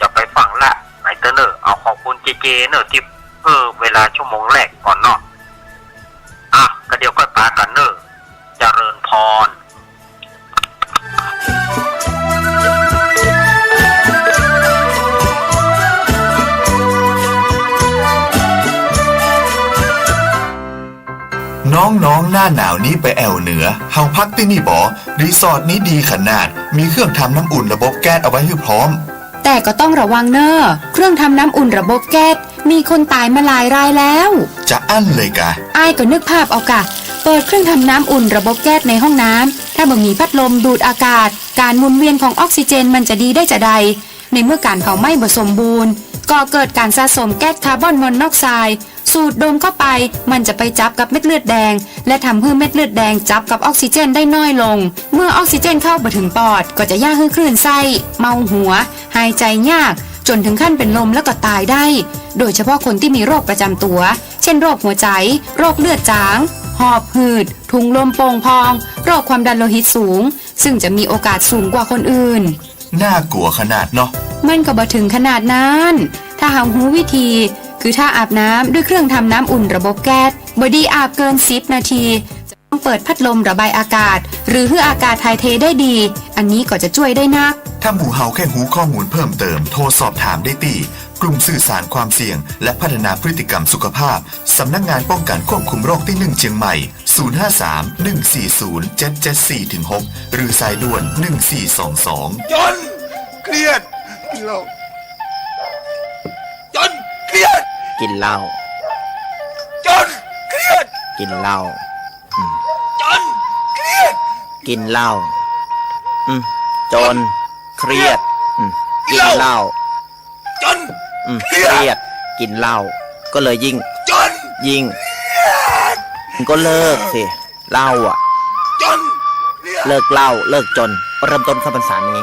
จะไปฟังละไหนเนอเอาขอบคุณเจเนอที่เวลาชั่วโมงแรกก่อนเนาะก็เดี๋ยวก็ปากันเนอเจริญพร น้อ น้องๆหน้าหนาวนี้ไปแอวเหนือเฮาพักที่นี่บ่รีสอร์ทนี้ดีขนาดมีเครื่องทำน้ำอุ่นระบบแก๊สเอาไว้ให้พร้อมแต่ก็ต้องระวังเนอะเครื่องทำน้ำอุ่นระบบแก๊สมีคนตายมาหลายรายแล้วจะอั้นเลยกะอ้ายก็นึกภาพเอากะเปิดเครื่องทำน้ำอุ่นระบบแก๊สในห้องน้ำถ้าบ่มีพัดลมดูดอากาศการหมุนเวียนของออกซิเจนมันจะดีได้จะใดในเมื่อการเผาไหม้บ่สมบูรณ์ก็เกิดการสะสมแก๊สคาร์บอนมอนอกไซด์สูดดมเข้าไปมันจะไปจับกับเม็ดเลือดแดงและทำให้เม็ดเลือดแดงจับกับออกซิเจนได้น้อยลงเมื่อออกซิเจนเข้าไปถึงปอดก็จะย่าให้คลื่นไส้เมาหัวหายใจยากจนถึงขั้นเป็นลมแล้วก็ตายได้โดยเฉพาะคนที่มีโรคประจำตัวเช่นโรคหัวใจโรคเลือดจางหอบหืดถุงลมโป่งพองโรคความดันโลหิตสูงซึ่งจะมีโอกาสสูงกว่าคนอื่นน่ากลัวขนาดเนาะมันก็บ่ถึงขนาดนั้นถ้าหากรู้วิธีคือถ้าอาบน้ำด้วยเครื่องทำน้ำอุ่นระบบแก๊สบ่ดีอาบเกิน10นาทีจะต้องเปิดพัดลมระบายอากาศหรือให้อากาศถ่ายเทได้ดีอันนี้ก็จะช่วยได้นักถ้าหมู่เฮาแค่หูข้อมูลเพิ่มเติมโทรสอบถามได้ที่กลุ่มสื่อสารความเสี่ยงและพัฒนาพฤติกรรมสุขภาพสำนักงานป้องกันควบคุมโรคที่1เชียงใหม่053-140-774-6หรือสายด่วน1422จนเครียดกินเหล้าจนเครียดกินเหล้าจนเครียดกินเหล้าจนเครียดกินเหล้าจนเครียดกินเหล้าจนเครียดกินเหล้าก็เลยยิ่งก็เลิกสิเหล้าอ่ะจนเลิกเหล้าเลิกจนเริ่มต้นเข้าพรรษานี้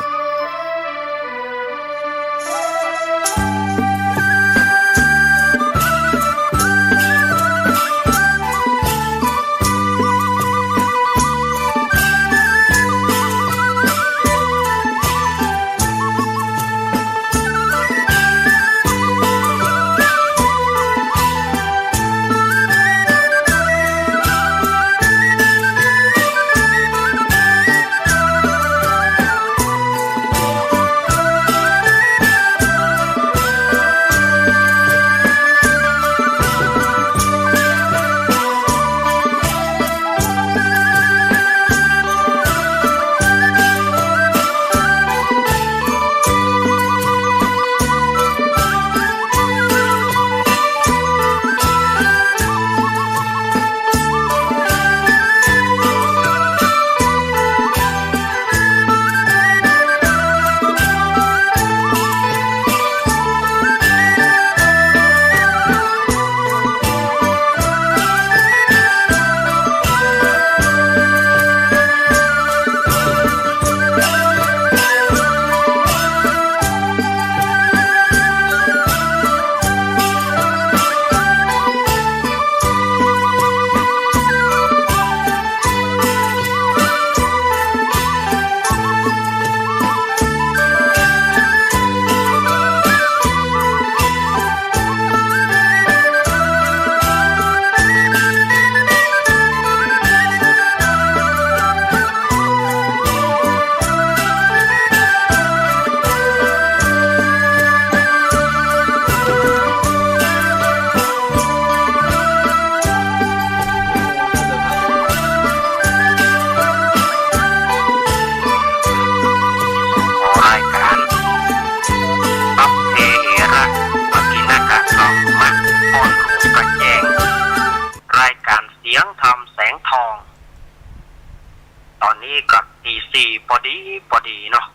พอดีเนาะ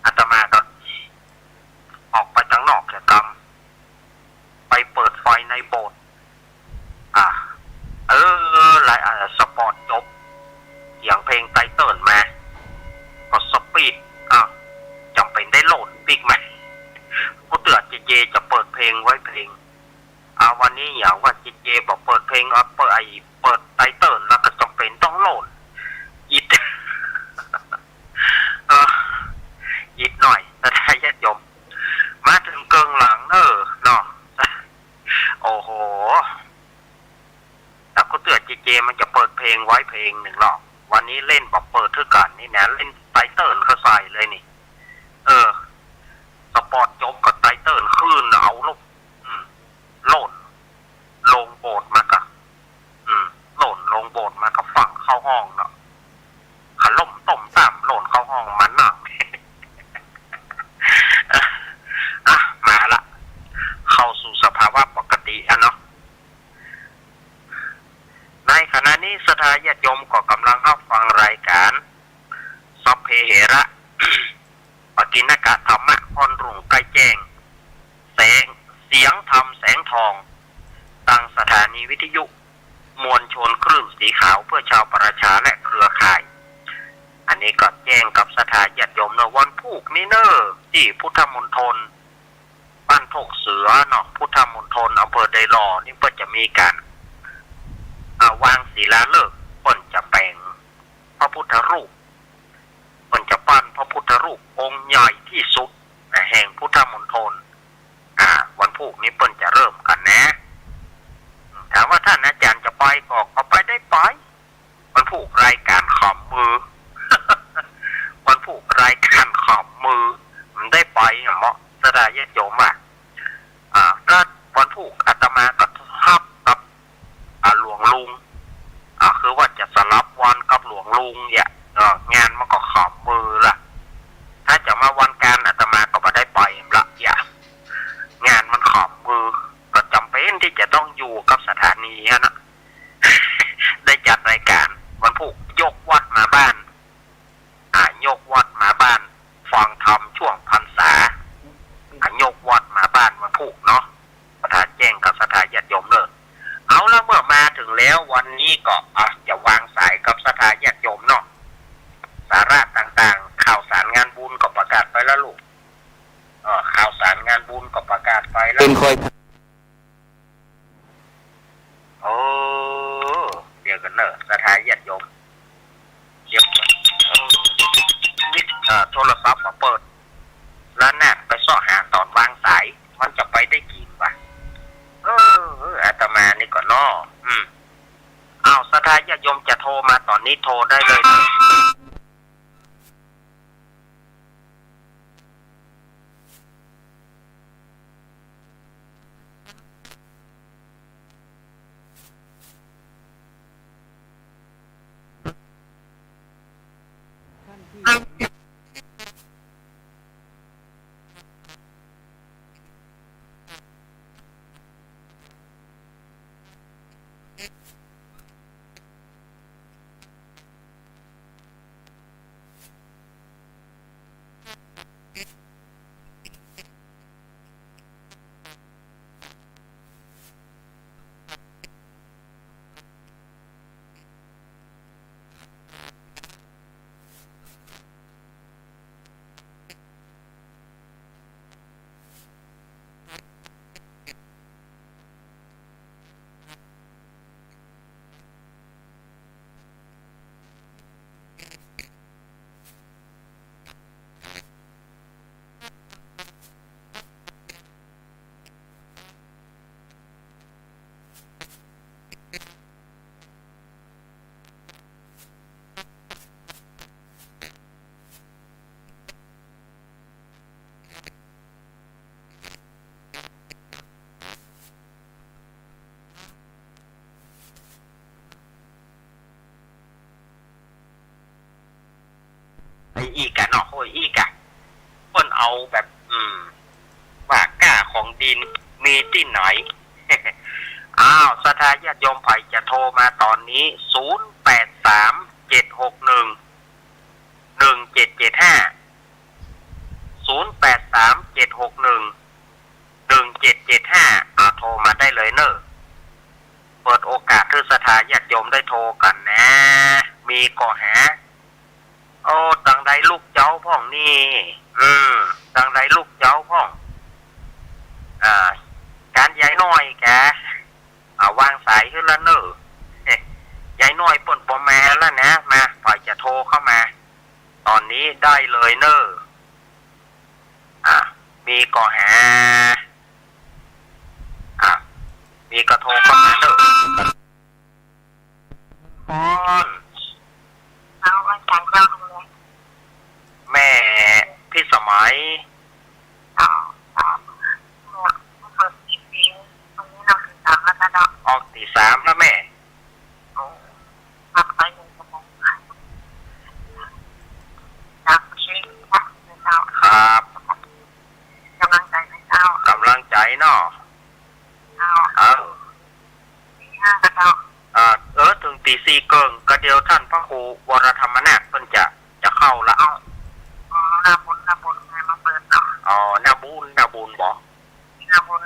อาตมาก็ออกไปตั้งนอกกิจกรรมไปเปิดไฟในโบสถ์หลายสปอร์ตจบอย่างเพลงไตเติ้ลมาก็สปีดจำเป็นได้โหลดปิกไหมกูเตือนเจจะเปิดเพลงไว้เพลงวันนี้อย่างว่าเจบอกเปิดเพลงเปิดไตเติ้ลแล้วก็จำเป็นต้องโหลดอิดอิดหน่อยแต่ได้ญาติโยมมาถึงเกิงหลังเนาะโอ้โหแต่กูเตือนเจมันจะเปิดเพลงไว้เพลงหนึ่งหรอกวันนี้เล่นบอกเปิดทุกกันนี่นะเล่นไตเติ้ลเขาใส่เลยนี่สปอร์ตจบกับไตเติ้ลขึ้นเอาลูกโหลดลงโบสถ์มากะ ห้องมันน่ะ อ่ะมาละเข้าสู่สภาวะปกติอ่ะเนาะในขณะนี้สถาญาติโยมก็กำลังรับฟังรายการสัพเพเหระ ปกิณกะธรรมะพรรุ่งใกล้แจ้งแสงเสียงธรรมแสงทองตั้งสถานีวิทยุมวลชนคลื่นสีขาวเพื่อชาวประชาและเครือข่าย อันนี้ก็แจ้งกับสถาญาติโยมในวันพุธนี้เนอะที่พุทธมณฑลบ้านโพกเสือเนาะพุทธมณฑลอำเภอไดหลอนี่เพิ่นจะมีการวางศิลาฤกษ์เพิ่นจะแปลงพระพุทธรูปเพิ่นจะปั้นพระพุทธรูปองค์ใหญ่ที่สุดแห่งพุทธมณฑลวันพุธนี้เพิ่นจะเริ่มกันนะถามว่าท่านอาจารย์จะไปก็ไปได้ไปวันพุธรายการขอมมือ วันพุธรายการขอมมือมันได้ไปเหมาะสดายโยมถ้าวันพุธอาตมาก็ทับกับหลวงลุงคือว่าจะสลับวันกับหลวงลุงเนี่ยงานมันก็ขอมมือละถ้าจะมาวันการอาตมาก็ไม่ได้ไปละงานมันขอมมือก็จำเป็นที่จะต้องอยู่กับสถานีนะ ได้จัดรายการวันพุธยกวัดมาบ้านยกวัดมาบ้านฟังธรรมช่วงพรรษายกวัดมาบ้านวันพุธเนาะประธานแจ้งกับสถาญาติโยมเนอะเอาแล้วเมื่อมาถึงแล้ววันนี้ก็จะวางสายกับสถาญาติโยมเนาะสาระต่างๆข่าวสารงานบุญก็ประกาศไปแล้วลูกข่าวสารงานบุญก็ประกาศไปแล้วเป็นคอย เดี๋ยวกันเนอะสถาญาติโยมเดี๋ยวมิดโทรศัพท์มาเปิดแล้วน่ะไปซ่อหาตอนวางสายมันจะไปได้กี่วะอาตมานี่ก็นอสถาญาติโยมจะโทรมาตอนนี้โทรได้เลยนะอีกอะเนาะอีกอะคนเอาแบบว่ากล้าของดินมีที่ไหน สถาญาติโยมไผ่จะโทรมาตอนนี้0837611775โทรมาได้เลยเนอะเปิดโอกาสให้สถาญาติโยมได้โทรกันนะมีก็หาตังใดลูกเจ้าพ่องนี่ตังใดลูกเจ้าพ่องการย้ายน้อยแกวางสายขึ้นแล้วเนอะย้ายน้อยป่นปอแม่แล้วนะมาปล่อยจะโทรเข้ามาตอนนี้ได้เลยเนอะมีก็หามีก็โทรเข้ามาเนอะเอาอาจารย์เจ้าดูเลยแม่พี่สมัยเปิดอีกทีตรงนี้เราถึง3แล้วนะเนาะออกตี3แล้วแม่พักไป1 ชั่วโมงนะ ตี 4เกิงก็เดียวท่านพระครูวรธรรมนาถเพิ่นจะเข้าละ หน้าบุญไงมาเปิดเนาะ อ๋อนาบุญบอก หน้าบุญ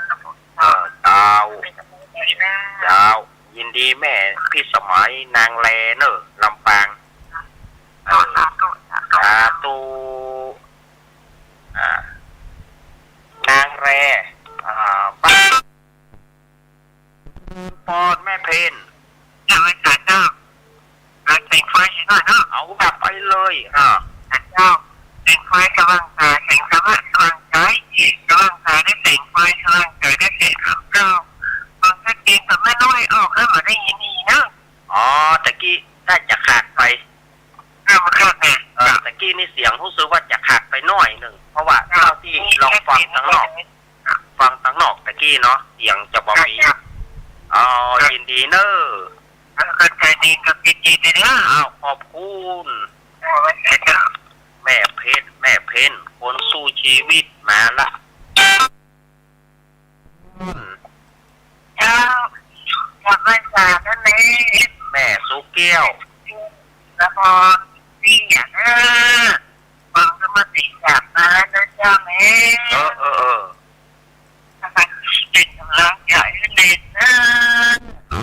เจ้า เป็นกำลังใจนะ เจ้ายินดีแม่พี่สมัยนางแลเนอะลำปาง ต่อสาธุ สาธุนางแรบ้านปอนแม่เพน อย่าไปจ่ายเจ้าเราแต่งไฟให้หน่อยเนาะ เอาแบบไปเลยเจ้าแต่งไฟกำลังตาแต่งกำลังใจกำลังตาได้แต่งไฟกำลังใจได้แต่งเจ้าบางทีกินแต่ไม่น้อยออกแล้วมาได้ยินดีนะ อ๋อตะกี้ถ้าจะขาดไป มาขาดเนี่ย ตะกี้นี่เสียงรู้สึกว่าจะขาดไปหน่อยหนึ่งเพราะว่าเท่าที่ลองฟังทั้งนอกตะกี้เนาะเสียงจะบ่มีอ๋อยินดีเนอะ ก็ใจดีกับจิตดีเลยนะ อ้าวขอบคุณแม่เพนคนสู้ชีวิตมาละ เจ้าอยากให้สานั่นเอง แม่สุเกี้ยว ละครที่อยากฟังก็มาติดจากมานะเจ้าแม่ เป็นกำลังใจให้เด็กนะ โอ้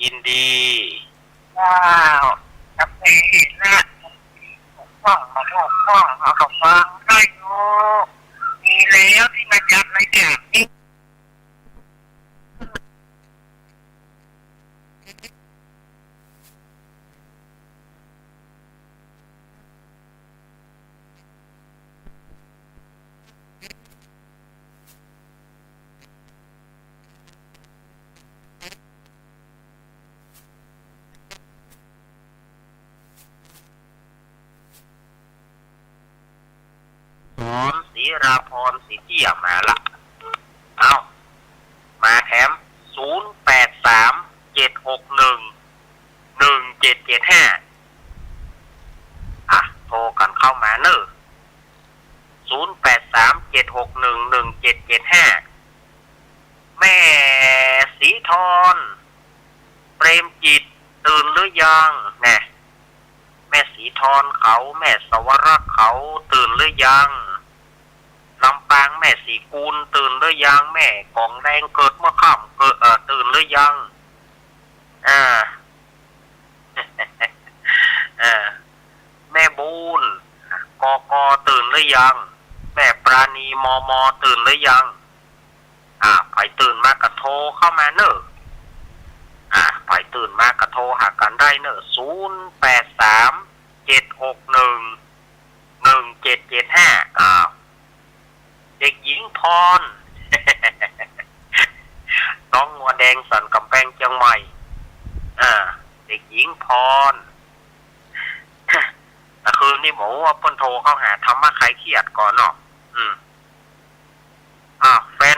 ยินดี ว้าวจะไปเห็นนะฟังมาลูกฟังเอากับฟังได้อยู่มีแล้วที่มาจัดรายการนี้ หอมศรีราพรศรีเจียมาละเอามาแถม0837611775โทรกันเข้ามาเนอะ0837611775แม่สีทรเปรมจิตตื่นหรือยังแน่แม่สีทรเขาแม่สวรักษ์เขาตื่นหรือยังลำปางแม่สีกูลตื่นหรือยังแม่กองแดงเกิดเมื่อค่ำตื่นหรือยังแม่บูนกตื่นหรือยังแม่ปราณีมตื่นหรือยังไปตื่นมากระโทรเข้ามาเนอะไปตื่นมากระโทรหากันได้เนอะ0837611775เด็กหญิงพร น้องงัวแดงสันกำแพงเชียงใหม่เด็กหญิงพร แต่คืนนี้หมูว่าเพิ่นโทรเข้าหาทำมาใครเครียดก่อนเนาะแฟน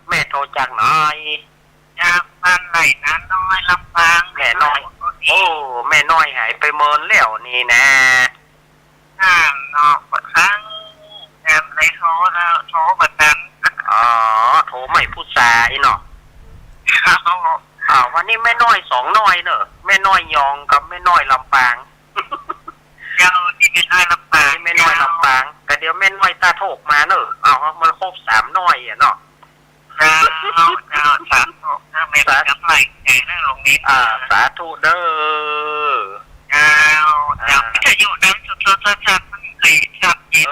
แม่โทรจากไหน จากบ้านไหลน้าน้อยลำปาง แม่น้อย โอ้ นะ นอกบทครั้งแอมเลยโทรแล้วโทรแบบนั้น อ๋อโทรไม่พูดสายเนาะวันนี้แม่น้อย2น้อยเนอะแม่น้อยยองกับแม่น้อยลำปาง เจ้าที่ไม่น้อยลำปาง แม่น้อยลำปางก็เดี๋ยวแม่น้อยตาโถกมาเนอะมันครบ3น้อยอ่ะเนาะ เจ้าสามโกถ้าไม่ได้กำไรใหญ่นะลงนี้ สาธุเด้อ เจ้าพิทยุนั้นสุดๆชัดๆมันเลยชัดเจน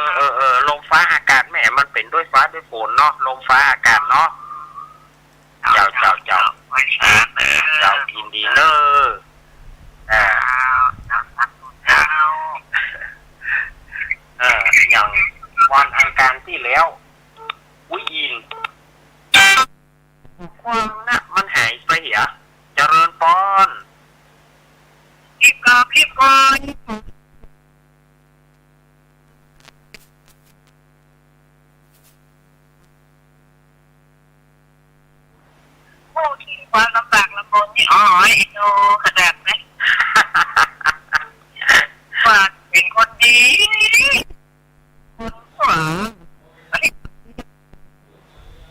ลมฟ้าอากาศแม่มันเป็นด้วยฟ้าด้วยฝนเนาะลมฟ้าอากาศเนาะเจ้า ไว้สาเด้อ เจ้ากินดีเนอะอย่างวันอังคารที่แล้วอินความนะมันหายไปเหรอเจริญปอน รีบก่อนโอ้ที่ความลำบากลำบนนี่ไอ้โนขนาดไหมว่าเป็นคนดี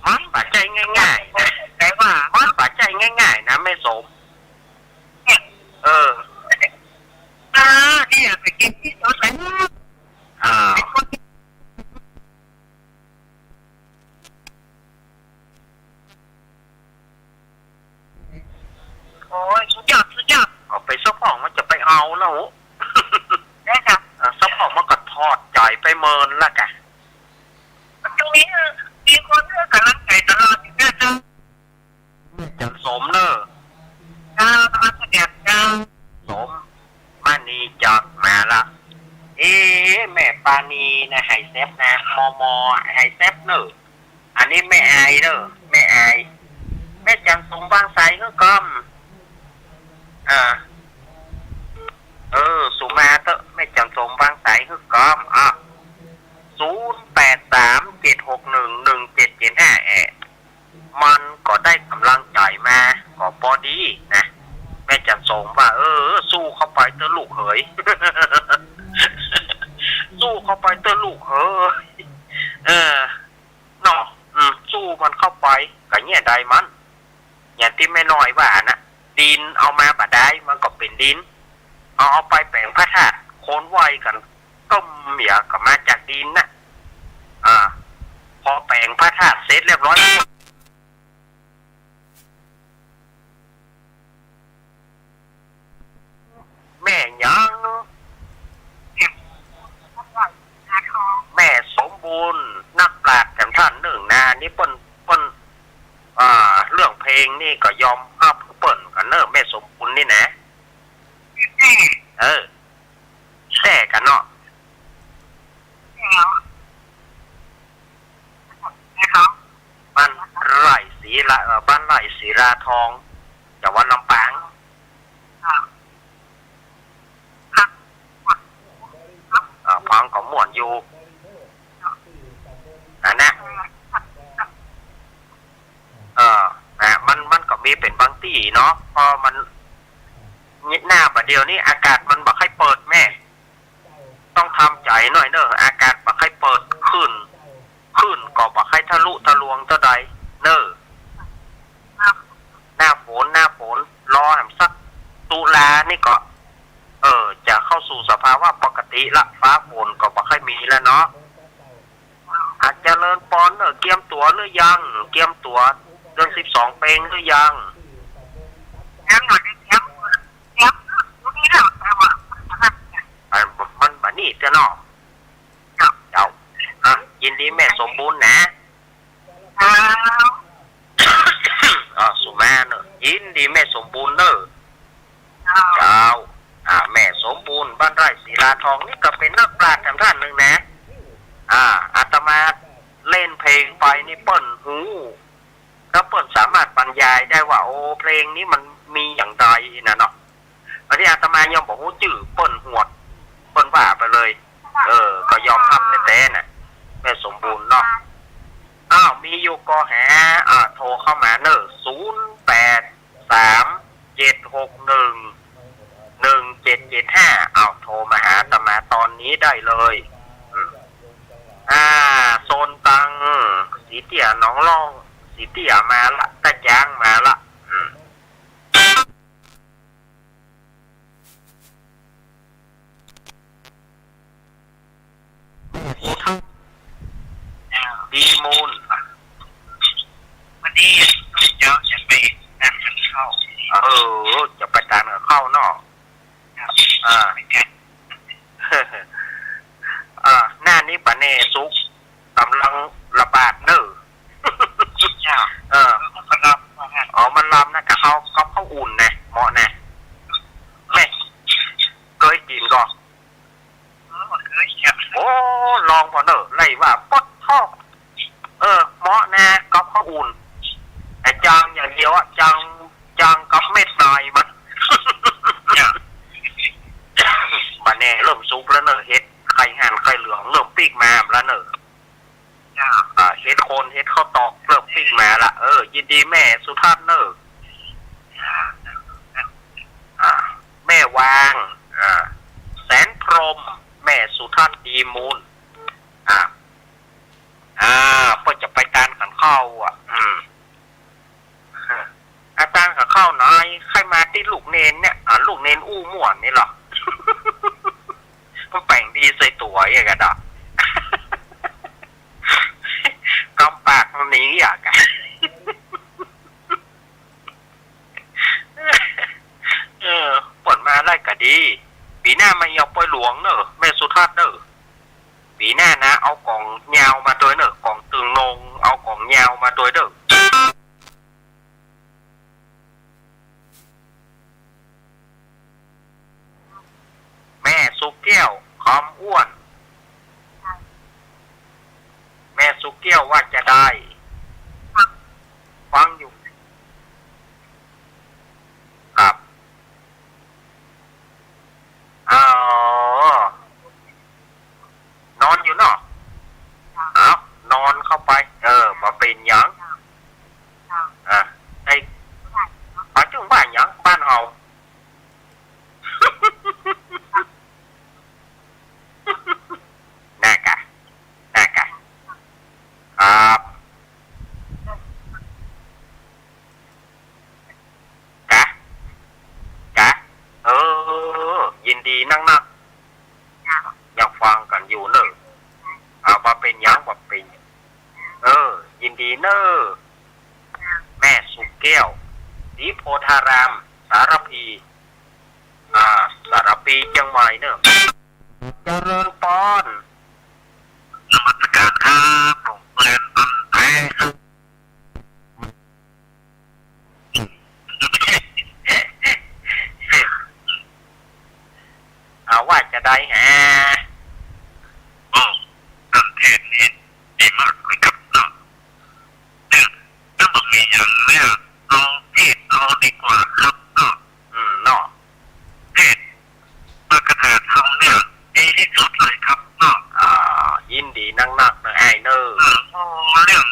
มันปัจจัยง่ายๆนะ แต่ว่า มันปัจจัยง่ายๆนะไม่สมเนี่ยไปกินที่สุดแล้วโอ้ยสุดยอดเอาไปซัพพอร์ตมันจะไปเอาแล้ว ได้ค่ะ ซัพพอร์ตมันก็ทอดจ่ายไปเมินละกัน ตรงนี้มีคนเลือกกำลังใจตลอดอยู่นะเจ้า จันสมเนอะ มาแสดงเจ้า สมมานีจัดมาละแม่ปานีนะไฮเซฟนะมอไฮเซฟเนอะอันนี้แม่อายเนอะแม่อายแม่จันสมบางไซก็กอมสุมาเตอะแม่จันสมบางไซก็กอม0837611775มันก็ได้กำลังใจมาก็พอดีนะแม่จันสมว่าสู้เข้าไปเตอะลูกเหย สู้เข้าไปเตอะลูกเหยเนาะสู้มันเข้าไปก็เนี่ยได้มันอย่างที่แม่น้อยว่านะดินเอามาบาได้มันก็เป็นดินเอาไปแปลงพระธาตุโคนไวกันต้มเหมียก็มาจากดินนะพอแปลงพระธาตุเสร็จเรียบร้อยแม่ยังแม่สมบูรณ์นักปราชญ์กันท่านหนึ่งนะนี่เปิ้นเรื่องเพลงนี่ก็ยอมเปิ้นกันเนอะแม่สมบูรณ์นี่นะแท้กันเนาะบ้านไร่ศรีราทองจังหวัดลำปางฟังของหมวนอยู่นะมันก็มีเป็นบางที่เนาะพอมันหน้าประเดี๋ยวนี้อากาศมันบักให้เปิดแม่ต้องทำใจหน่อยเนอะอากาศบักให้เปิดขึ้นก็บักให้ทะลุทะลวงเท่าใดเนอะหน้าฝนรอแหมสักตุลานี่ก็จะเข้าสู่สภาวะปกติละฟ้าฝนก็บักให้มีแล้วเนาะอาจจะเลินปอนเกียมตัวหรือยังเกียมตัวเดือน12เพลงหรือยังมันบันนี่เจ้าเนาะเจ้ายินดีแม่สมบูรณ์นะสุมาเนอะยินดีแม่สมบูรณ์เนอะเจ้าแม่สมบูรณ์บ้านไร่ศรีราทองนี่ก็เป็นนักปราชญ์ท่านหนึ่งนะอาตมาเล่นเพลงไปนี่เปิ้นหูแล้วเปิ้นสามารถบรรยายได้ว่าโอ้เพลงนี้มันมีอย่างไรนะเนาะอันนี้อาตมายอมบอกว่าจื่อเปิ้นหวดเปิ้นว่าไปเลยก็ยอมรับแต่น่ะแม่สมบูรณ์เนาะมีอยู่ก็หาโทรเข้ามา0837611775 1775เอาโทรมาหาอาตมาตอนนี้ได้เลยโซนตังสีเตี่ยน้องล่องสีเตี่ยมาละตะจ้างมาละดีมูล วันนี้ลูกเจ้าจะไปนั่งกันเข้า จะไปตามกับเข้าเนาะ ไม่ใช่ หน้านี้ปะเนซุกกำลังระบาดเนอะ เจ้าก็รับว่างั้น มันลำนะกับเขาอุ่นนะเหมาะนะแม่เคยกินก่อน เคยครับ โอ้ลองพอเนอะไล่ว่าป๊ดท่อเหมาะนะกับเขาอุ่นไอ้จางอย่างเดียวอะจางกับเม็ดนายมันมาแน่เริ่มซุกแล้วเนอะเฮ็ดไข่หั่นไข่เหลืองเริ่มปีกมาแล้วเนอะเฮ็ดโคนเฮ็ดข้าวตอกเริ่มปีกมาละยินดีแม่สุทัศน์เนอะแม่วางแสนพรหมแม่สุทัศน์ดีมูลเพื่อจะไปการขันเข้าอาจารย์กับเข้านายใครมาที่ลูกเนนเนี่ยลูกเนนอู้ม่วนนี่หรอมันแป่งดีใส่ตัวอย่างกันดอกกำปากมันนี้อยากกันผลมาได้ก็ดีปีหน้ามันยาวปล่อยหลวงเนอะแม่สุทัศน์เนอะปีหน้านะเอากล่องยาวมาตัวเนอะกล่องตึงลงเอากล่องยาวมาตัวเนอะแม่สุกแก้วคำอ้วนแม่สุกแก้วว่าจะได้ฟังอยู่ครับนอนอยู่เนาะนอนเข้าไปมาเป็นหยังไอ้ปัจจุบันหยังบ้านเฮาน่ากะครับกะยินดีนั่งอยากฟังกันอยู่เนอะว่าเป็นยังว่าเป็นยินดีเนอะแม่สุกแก้วสีโพธารามสารพีสารปีเชียงใหม่เนอะเจริญปอนนมัสการครับผมเรียนต้นไม้ครับ ว่าจะได้การเทศนี่ดีมากเลยครับเนาะเนี่ยถ้ามันมีอย่างเนี้ยเอาเทศเอาดีกว่าครับเนาะเนาะเทศมากระแทกทำเนี่ยดีที่สุดเลยครับเนาะยินดีนักนะไอ้เนอเรื่อง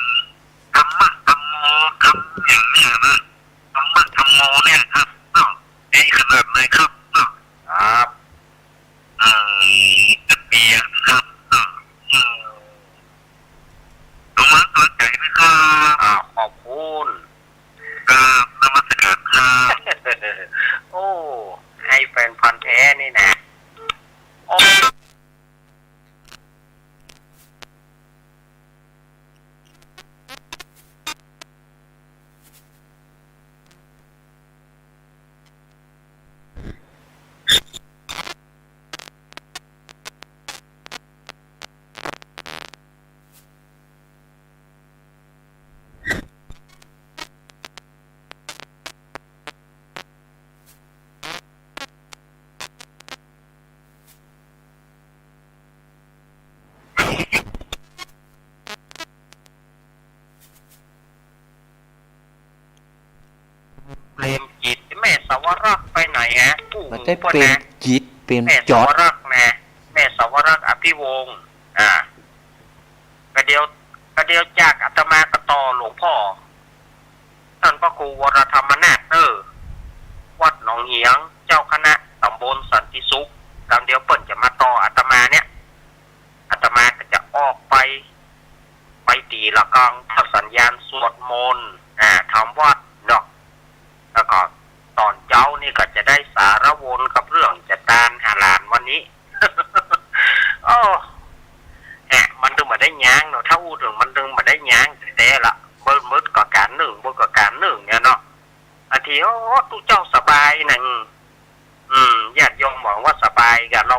ธรรมะธรรมโมธรรมอย่างเนี้ยนะธรรมะธรรมโมเนี่ยครับเนาะดีขนาดไหนครับเนาะครับจะเปียกครับตัวมันตัวใจนะครับขอบคุณกราบนมัสการครับโอ้ให้แฟนพันธุ์แท้นี่นะโอ้เปรมจิตแม่สาวรักษ์ไปไหนฮะมันได้เป็นจิตเป็นแม่จสาอดวรักษ์นะแม่สาวรักษ์อภิวงศ์กระเดียวจากอาตมากระต่อหลวงพ่อท่านพระครูวรธรรมนาถวัดหนองเหียงเจ้าคณะตำ ำบลสันติสุขตามเดียวเปิ่นจะมาต่ออาตมาเนี่ยอาตมาก็จะออกไปตีละกังทำสัญญาณสวดมนต์ทำวัดเนาะแล้วก็ตอนเจ้านี่ก็จะได้สารวนกับเรื่องจะตานหาหลานวันนี้ โอ้มันดึงมาได้ย้างเนาะถ้าอูถึงมันดึงมาได้ย้างแต่ละเบิ้ลมืดกับการหนึ่งบนกับการหนึ่งเนี่ยเนาะอาทีโอ้ตู้เจ้าสบายนะญาติโยมบอกว่าสบายกันเรา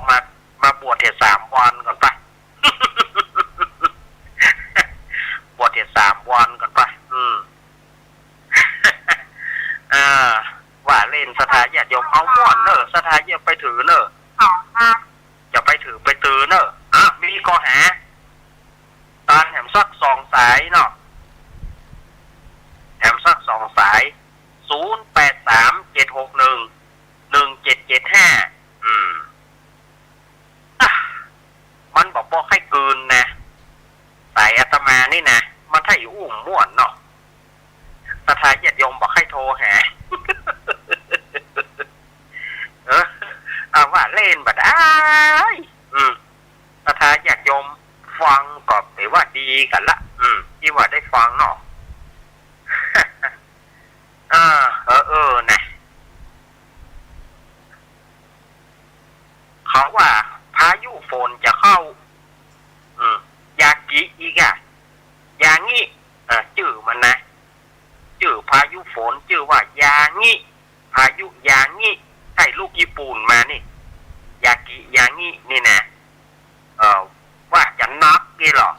มาบวชเทศ3 วันก่อนไป บวชเทศ3 วันก่อนไปว่าเล่นสถาญาติโยมเอาม่วนเนอะสถาญาติไปถือเนอะอย่าไปถือไปตือเนอะมีข้อหาตอนแถมซัก2 สายเนาะแถมซัก2 สาย0837611775มันบอกให้เกินนะสายอาตมานี่นะมันถ้าอยู่ม่วนเนาะสถาญาติโยมบอกให้โทรหา ว่าเล่นบัดสถาญาติโยมฟังก็ถือว่าดีกันละที่ว่าได้ฟังเนาะ นะเขาว่าพายุฝนจะเข้ายากิอีกยางี้ชื่อมันนะชื่อพายุฝนชื่อว่ายางี้พายุยางี้ใช่ลูกญี่ปุ่นมานี่ยากิยางี้นี่นะว่าจะนักกี่หรอ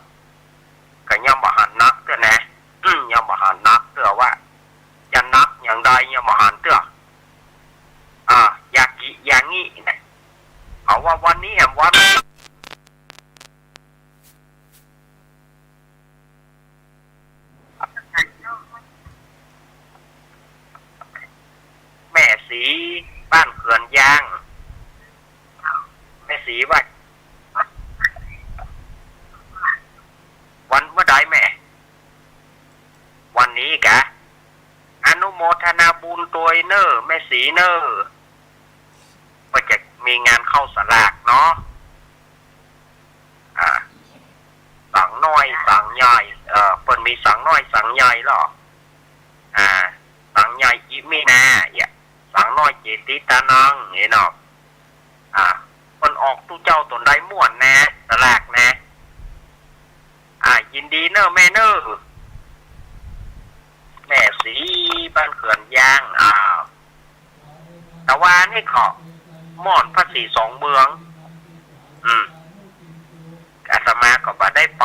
ก็ยังบ่หันนักเด้อนะยังบ่หันนักเด้อว่าจะนักอย่างใดยังบ่หันเด้อยากิยางี้นะเอาว่าวันนี้แห่งวันแม่สีบ้านเขื่อนยางแม่สีว่าวันเมื่อใดแม่วันนี้กะอนุโมทนาบุญตัวเนอแม่สีเนอว่าจะมีงานเข้าสลากเนาะสังน้อยสังใหญ่เปิ่นมีสังน้อยสังใหญ่หรอสังใหญ่อิมินาสังน้อยเจติตานังนี่เนาะมันออกตู้เจ้าตนได้ม่วนนะสลากนะยินดีเนอะแม่เนอะแม่สีบ้านเขื่อนยางแต่ว่านี่ขอม่อนพระศรี2 เมืองอาตมาก็บ่ได้ไป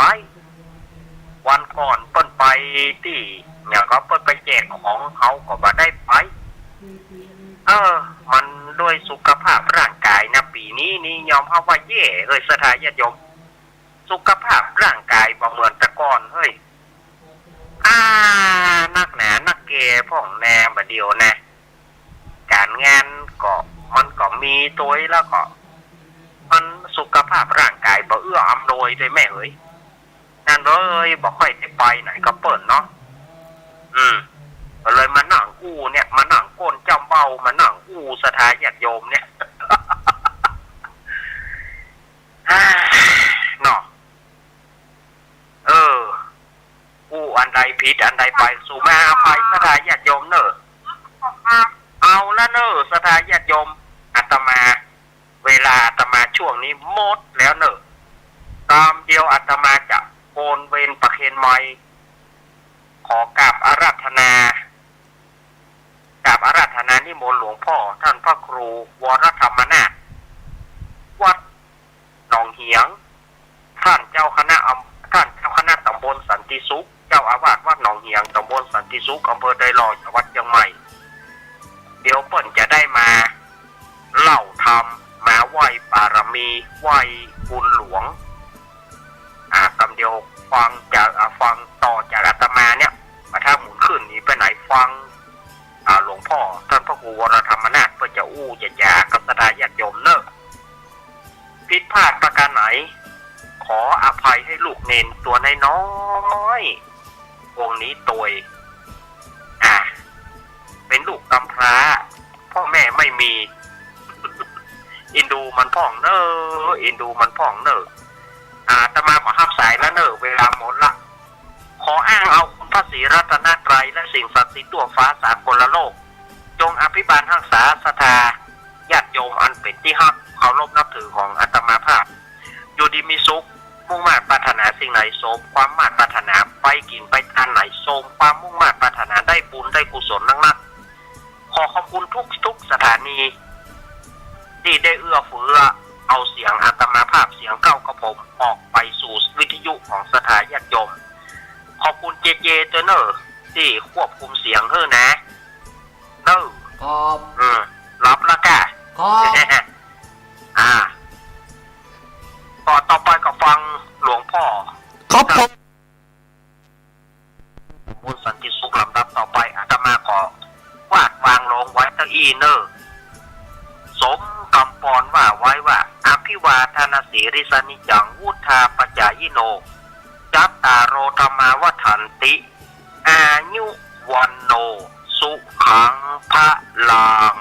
วันก่อนเปิ้นไปที่เนี่ยก็เปิ้นไปแจกของเขาก็บ่ได้ไปมันด้วยสุขภาพร่างกายนะปีนี้นี่ยอมรับว่าแย่สถาญาติโยมสุขภาพร่างกายบ่เหมือนแต่ก่อนเฮ้ยนักหนานักเกพ่องแนมบ่เดียวนะการงานก็มันก็มีตัวแล้วก็มันสุขภาพร่างกายบ่เอื้ออำนวยด้วยแม่เอ้ยนั่นเลยบ่ค่อยได้ไปไหนก็เปิดเนาะก็เลยมานั่งอู้เนี่ยมานั่งก้นจำเบามานั่งอู้สถาญาติโยมเนี่ย เนาะอู้อันใดผิดอันใดไปสู่มาอภัยสถาญาติโยมเนอะเอาละเนอะสถาญาติโยมอาตมาเวลาอาตมาช่วงนี้หมดแล้วเนอะตามเดียวอาตมาจะโกนเวรประเคนไม้ขอกราบอาราธนนิมนต์หลวงพ่อท่านพระครูวรธรรมนาถวัดหนองเหียงท่านเจ้าคณะตำบลสันติสุขเจ้าอาวาสวัดหนองเหียงตำบลสันติสุขอำเภอไดลอยจังหวัดเชียงใหม่เดี๋ยวเปิ้นจะได้มาเล่าธรรมมาไหว้บารมีไหว้บุญหลวงคำเดียวฟังต่อจากอาตมาเนี่ยมาถ้าหมุนขึ้นนี้ไปไหนฟังหลวงพ่อท่านพระครูวรธรรมนาถเพื่อจะอู้จะยากับสถาญาติโยมเนอะผิดพลาดประการไหนขออภัยให้ลูกเนนตัวน้อยๆองค์นี้ตัวเป็นลูกกำพร้าพ่อแม่ไม่มี อินดูมันพ่องเนออินดูมันพ่องเนออาตมาขอห้ามสายแล้วเนอเวลาหมดละขออ้างเอาคุณพระศรีรัตนตรัยและสิ่งศักดิ์สิทธิ์ทั่วฟ้าสากลโลกจงอภิบาลรักษาศรัทธาญาติโยมอันเป็นที่ฮักเคารพนับถือของอาตมาภาพอยู่ดีมีสุขมุ่งมั่นปรารถนาสิ่งไหนสมความมั่นปรารถนาไปกินไปทานไหนสมความมุ่งมั่นปรารถนาได้บุญได้กุศลนักขอขอบคุณทุกสถานีที่ได้เอื้อเฟื้อเอาเสียงอาตมาภาพเสียงเก้ากระผมออกไปสู่วิทยุของสถาญาติโยมขอบคุณเจเจเนอร์ที่ควบคุมเสียงเฮ้อนะเนอ ขอบ รับละกะ ขอบ ต่อไปก็ฟังหลวงพ่อ ครับผม บุญสันติสุขลำดับต่อไปอาตมาขอวาดวางลงไว้ตะอีเนอร์สมกำปอนว่าไว้ว่าอภิวาทนาสีริสนิจังวุธาปจายโนจัตตารโรธรรมาวัฏันติอายุวันโนสุขังพระลัง